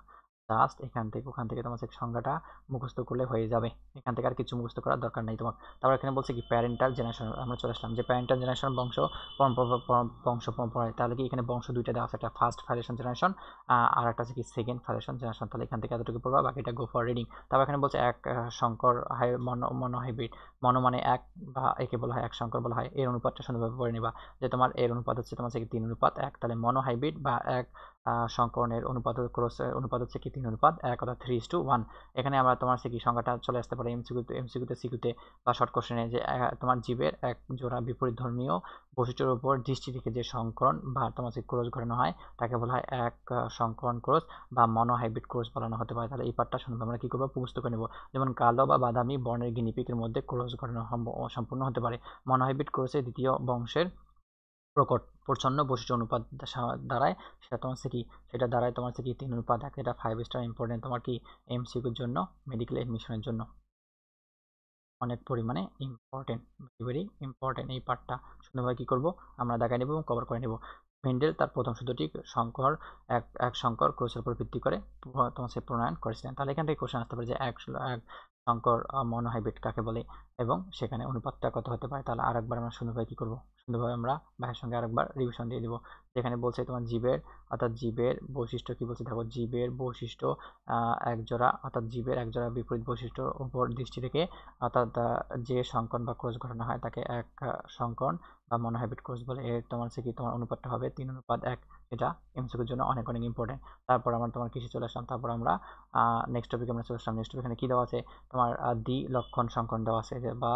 জাস্ট এখান থেকে ওখান থেকে তোমার সংজ্ঞাটা মুখস্থ করলে হয়ে যাবে। এখান থেকে আর কিছু মুখস্থ করার দরকার নেই তোমার। তারপর এখানে বলছে কি প্যারেন্টাল জেনারেশন, আমরা চলে আসলাম যে প্যারেন্টাল জেনারেশন বংশ পরম্পরায়। তাহলে কি এখানে বংশ দুইটা দেওয়া আছে, একটা ফার্স্ট ফাইলেশন জেনারেশন আর একটা আছে কি সেকেন্ড ফাইলেশন জেনারেশন। তাহলে এখান থেকে এতটুকু পড়বা, বাকিটা গো ফর রিডিং। তারপর এখানে বলছে এক সংকর মনো হাইব্রিড। মনো মানে এক, বা একে বলা হয় এক সংকর বলা হয়। এর অনুপাতটা সুন্দরভাবে পড়ে নিবা যে তোমার এর অনুপাত হচ্ছে তোমার হচ্ছে 3:1। তাহলে মনো হাইব্রিড বা এক সংকরণের অনুপাত ক্রসের অনুপাত হচ্ছে কি 3:1 অর্থাৎ 3:1। এখানে আমরা তোমার হচ্ছে কি সংখ্যাটা চলে আসতে পারে এমসিকিউতে সিকিউতে বা শর্ট কোশ্চেনে যে তোমার জীবের এক জোড়া বিপরীত ধর্মীয় বৈশিষ্ট্যের উপর দৃষ্টি রেখে যে সংকরণ বা তোমার হচ্ছে ক্রস ঘটানো হয় তাকে বলা হয় এক সংকরণ ক্রস বা মনো হাইব্রিড ক্রস বলানো হতে পারে। তাহলে এই পার্টটা শুনবো আমরা কি করবো, মুখস্থ করে নেব। যেমন কালো বা বাদামি বর্ণের গিনিপিগের মধ্যে ক্রস ঘটানো সম্পূর্ণ হতে পারে। মনো হাইব্রিড ক্রসের দ্বিতীয় বংশের প্রকট প্রচ্ছন্ন বৈশিষ্ট্য অনুপাত দ্বারায় সেটা তোমার হচ্ছে কি, সেটা দ্বারায় তোমার হচ্ছে কি 3:1। এটা 5 স্টার ইম্পর্টেন্ট তোমার কি এমসিকিউর জন্য, মেডিকেল এডমিশনের জন্য অনেক পরিমাণে ইম্পর্টেন্ট, ভেরি ইম্পর্টেন্ট। এই পার্টটা সুন্দরভাবে কি করব আমরা দেখাই নেব এবং কভার করে নেব। মেন্ডেল তার প্রথম সূত্রটি সংকর এক সংকর ক্রসের উপর ভিত্তি করে তোমার সে প্রণয়ন করেছিলেন। তাহলে এখান থেকে কোশ্চেন আসতে পারে যে এক সংকর মনোহাইব্রিড কাকে বলে এবং সেখানে অনুপাতটা কত হতে পারে। তাহলে আরেকবার আমরা সুন্দরভাবে কি করব, সুন্দরভাবে আমরা ভাইয়ের সঙ্গে আরেকবার রিভিশন দিয়ে দিব। যেখানে বলছে তোমার জীবের অর্থাৎ জীবের বৈশিষ্ট্য কি বলছে দেখো, জীবের বৈশিষ্ট্য একজোড়া অর্থাৎ জীবের একজোড়া বিপরীত বৈশিষ্ট্যর উপর দৃষ্টি রেখে অর্থাৎ যে সংকরণ বা ক্রস ঘটানো হয় তাকে এক সংকরণ বা মনোহাইব্রিড ক্রস বলে। এর তোমার হচ্ছে কি তোমার অনুপাতটা হবে 3:1। এটা এমসিকিউর জন্য অনেক অনেক ইম্পর্টেন্ট। তারপর আমরা তোমার কৃষি চলে আসলাম। তারপর আমরা নেক্সট টপিকে আমরা চলে আসলাম। নেক্সট টপিক এখানে কি দেওয়া আছে তোমার দ্বি লক্ষণ সংকরণ দেওয়া আছে যে বা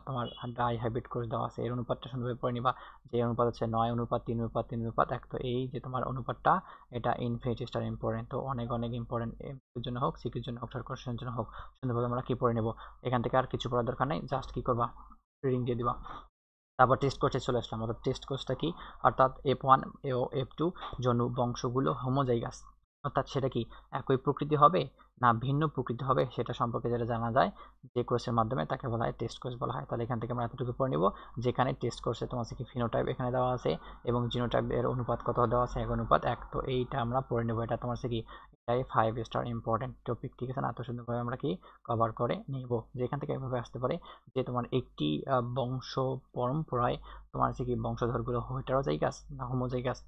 তোমার ডাই হাইব্রিড ক্রস দেওয়া আছে। এর অনুপাতটা সুন্দরভাবে পড়ে নিবা যে অনুপাত হচ্ছে 9:3:3:1। তো এই যে তোমার অনুপাতটা এটা ইনফিনিটি স্টার ইম্পর্টেন্ট, তো অনেক অনেক ইম্পর্টেন্ট এমসিকিউর জন্য হোক সিকিউর জন্য হোক শর্ট কোশ্চেনের জন্য হোক সুন্দরভাবে আমরা কি পড়ে নেব। এখান থেকে আর কিছু পড়ার দরকার নেই, জাস্ট কি করবা রিডিং দিয়ে দিবা। তারপর টেস্ট কোর্সে চলে আসলাম। অর্থাৎ টেস্ট কোর্সটা কি, অর্থাৎ F1 ও F2 জনু বংশগুলো হোমোজাইগাস, অর্থাৎ সেটা কি একই প্রকৃতি হবে না ভিন্ন প্রকৃতি হবে সেটা সম্পর্কে যেটা জানা যায় যে কোর্সের মাধ্যমে তাকে বলা হয় টেস্ট কোর্স বলা হয়। তাহলে এখান থেকে আমরা এতটুকু পড়ে নিব যেখানে টেস্ট কোর্সে তোমার কি ফিনোটাইপ এখানে দেওয়া আছে এবং জিনোটাইপ এর অনুপাত কত দেওয়া আছে 1:1। তো এইটা আমরা পড়ে নেব, এটা তোমার কি এটাই 5 স্টার ইম্পর্টেন্ট টপিক, ঠিক আছে না? এত সুন্দরভাবে আমরা কি কভার করে নিব। যেখান থেকে এভাবে আসতে পারে যে তোমার একটি বংশ পরম্পরায় তোমার হচ্ছে কি বংশধরগুলো হেটেরোজাইগাস না হোমোজাইগাস,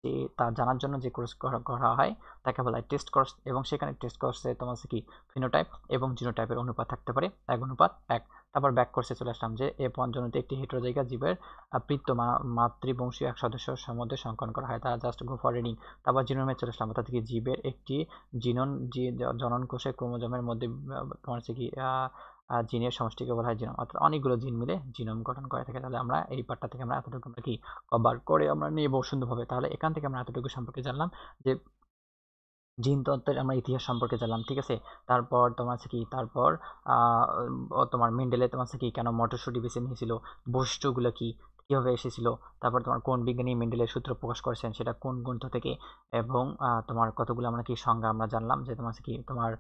যে তা জানার জন্য যে কোর্স করা হয় তাকে বলা হয় টেস্ট কোর্স। এবং সেখানে টেস্ট কোর্সে তোমার হচ্ছে কি ফিনোটাইপ এবং জিনোটাইপের অনুপাত থাকতে পারে 1:1। তারপর ব্যাক কোর্সে চলে আসলাম যে F1 জনুতে একটি হেটেরোজাইগাস জীবের বৃত্ত মাতৃবংশীয় এক সদস্যের মধ্যে সংকলন করা হয়, তা জাস্ট গো ফর রিডিং। তারপর জিনোমে চলে আসলাম, অর্থাৎ কি জীবের একটি জনন কোষে ক্রোমোজোমের মধ্যে তোমার হচ্ছে কি জিনের সমষ্টিকে বলা হয় জিনোম, অর্থাৎ অনেকগুলো জিন মিলে জিনোম গঠন করে থাকে। তাহলে আমরা এই পার্টটা থেকে আমরা এতটুকু আমরা কি কভার করে আমরা নেব সুন্দরভাবে। তাহলে এখান থেকে আমরা এতটুকু সম্পর্কে জানলাম যে জিন তত্ত্বের আমরা ইতিহাস সম্পর্কে জানলাম, ঠিক আছে? তারপর তোমার হচ্ছে কি তারপর তোমার মেন্ডেলে তোমার হচ্ছে কি কেন মটরশুঁটি বেছে নিয়েছিল, বৈশিষ্ট্যগুলো কি, কিভাবে এসেছিল, তারপর তোমার কোন বিজ্ঞানী মেন্ডেলের সূত্র প্রকাশ করেছেন সেটা কোন গ্রন্থ থেকে, এবং তোমার কতগুলো আমরা কি সংজ্ঞা আমরা জানলাম যে তোমার হচ্ছে কি তোমার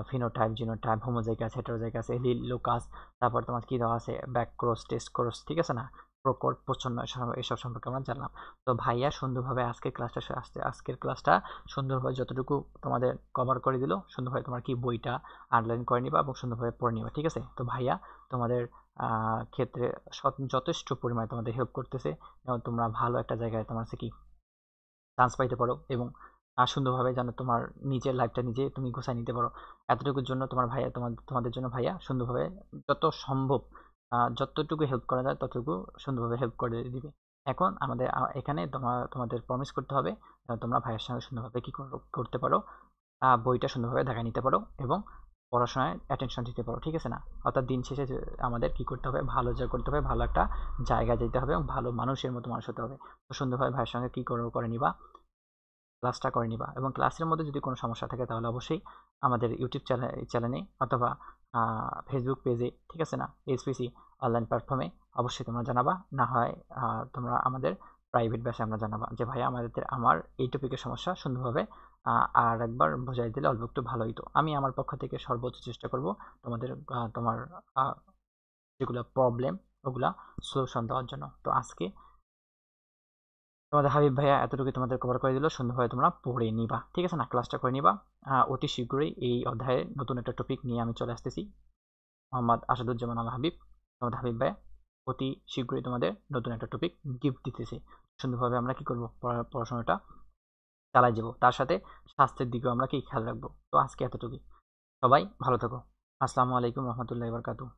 phenotype genotype homozygous heterozygous allele locus. তারপর তোমার কি দেওয়া আছে ব্যাক ক্রস টেস্ট ক্রস, ঠিক আছে না? প্রকট প্রচ্ছন্ন এসব সম্পর্কে আমরা জানলাম। তো ভাইয়া সুন্দরভাবে আজকের ক্লাসটা সুন্দরভাবে যতটুকু তোমাদের কভার করে দিল, সুন্দরভাবে তোমার কি বইটা আন্ডারলাইন করে নিবা এবং সুন্দরভাবে পড়ে নিবা, ঠিক আছে? তো ভাইয়া তোমাদের ক্ষেত্রে যথেষ্ট পরিমাণে তোমাদের হেল্প করতেছে এবং তোমরা ভালো একটা জায়গায় তোমার কি চান্স পাইতে পারো এবং সুন্দরভাবে যেন তোমার নিজের লাইফটা নিজে তুমি গোছায় নিতে পারো। এতটুকুর জন্য তোমার ভাইয়া তোমাদের জন্য ভাইয়া সুন্দরভাবে যত সম্ভব যতটুকু হেল্প করা যায় ততটুকু সুন্দরভাবে হেল্প করে দিবে। এখন আমাদের এখানে তোমাদের প্রমিস করতে হবে তোমরা ভাইয়ের সঙ্গে সুন্দরভাবে কি করতে পারো, বইটা সুন্দরভাবে দেখা নিতে পারো এবং পড়াশোনায় অ্যাটেনশন দিতে পারো, ঠিক আছে না? অর্থাৎ দিন শেষে আমাদের কি করতে হবে, ভালো করতে হবে, ভালো একটা জায়গায় যেতে হবে এবং ভালো মানুষের মতো মানুষ হতে হবে। তো সুন্দরভাবে ভাইয়ের সঙ্গে কি করে নিবা, ক্লাসটা করে নিবা। এবং ক্লাসের মধ্যে যদি কোনো সমস্যা থাকে তাহলে অবশ্যই আমাদের ইউটিউব চ্যানেলে অথবা ফেসবুক পেজে, ঠিক আছে না, এসপিসি অনলাইন প্ল্যাটফর্মে অবশ্যই তোমরা জানাবা। না হয় তোমরা আমাদের প্রাইভেট ব্যাচে আমরা জানাবা যে ভাইয়া আমার এই টপিকের সমস্যা সুন্দরভাবে আর একবার বোঝাই দিলে অল্প একটু ভালো হইতো। আমি আমার পক্ষ থেকে সর্বোচ্চ চেষ্টা করব তোমার যেগুলো প্রবলেম ওগুলা সলিউশন দেওয়ার জন্য। তো আজকে তোমাদের হাবিব ভাইয়া এতটুকু তোমাদের কভার করে দিল, সুন্দরভাবে তোমরা পড়ে নিবা, ঠিক আছে না? ক্লাসটা করে নিবা। অতি শীঘ্রই এই অধ্যায়ে নতুন একটা টপিক নিয়ে আমি চলে আসতেছি। মোহাম্মদ আসাদুজ্জামান আল হাবিব, তোমাদের হাবিব ভাইয়া অতি শীঘ্রই তোমাদের নতুন একটা টপিক গিফট দিতেছি। সুন্দরভাবে আমরা কি করব, পড়াশোনাটা চালাই যাব, তার সাথে স্বাস্থ্যের দিকেও আমরা কি খেয়াল রাখবো। তো আজকে এতটুকুই, সবাই ভালো থাকো। আসসালামু আলাইকুম রহমতুল্লাহি ওয়া বারাকাতুহু।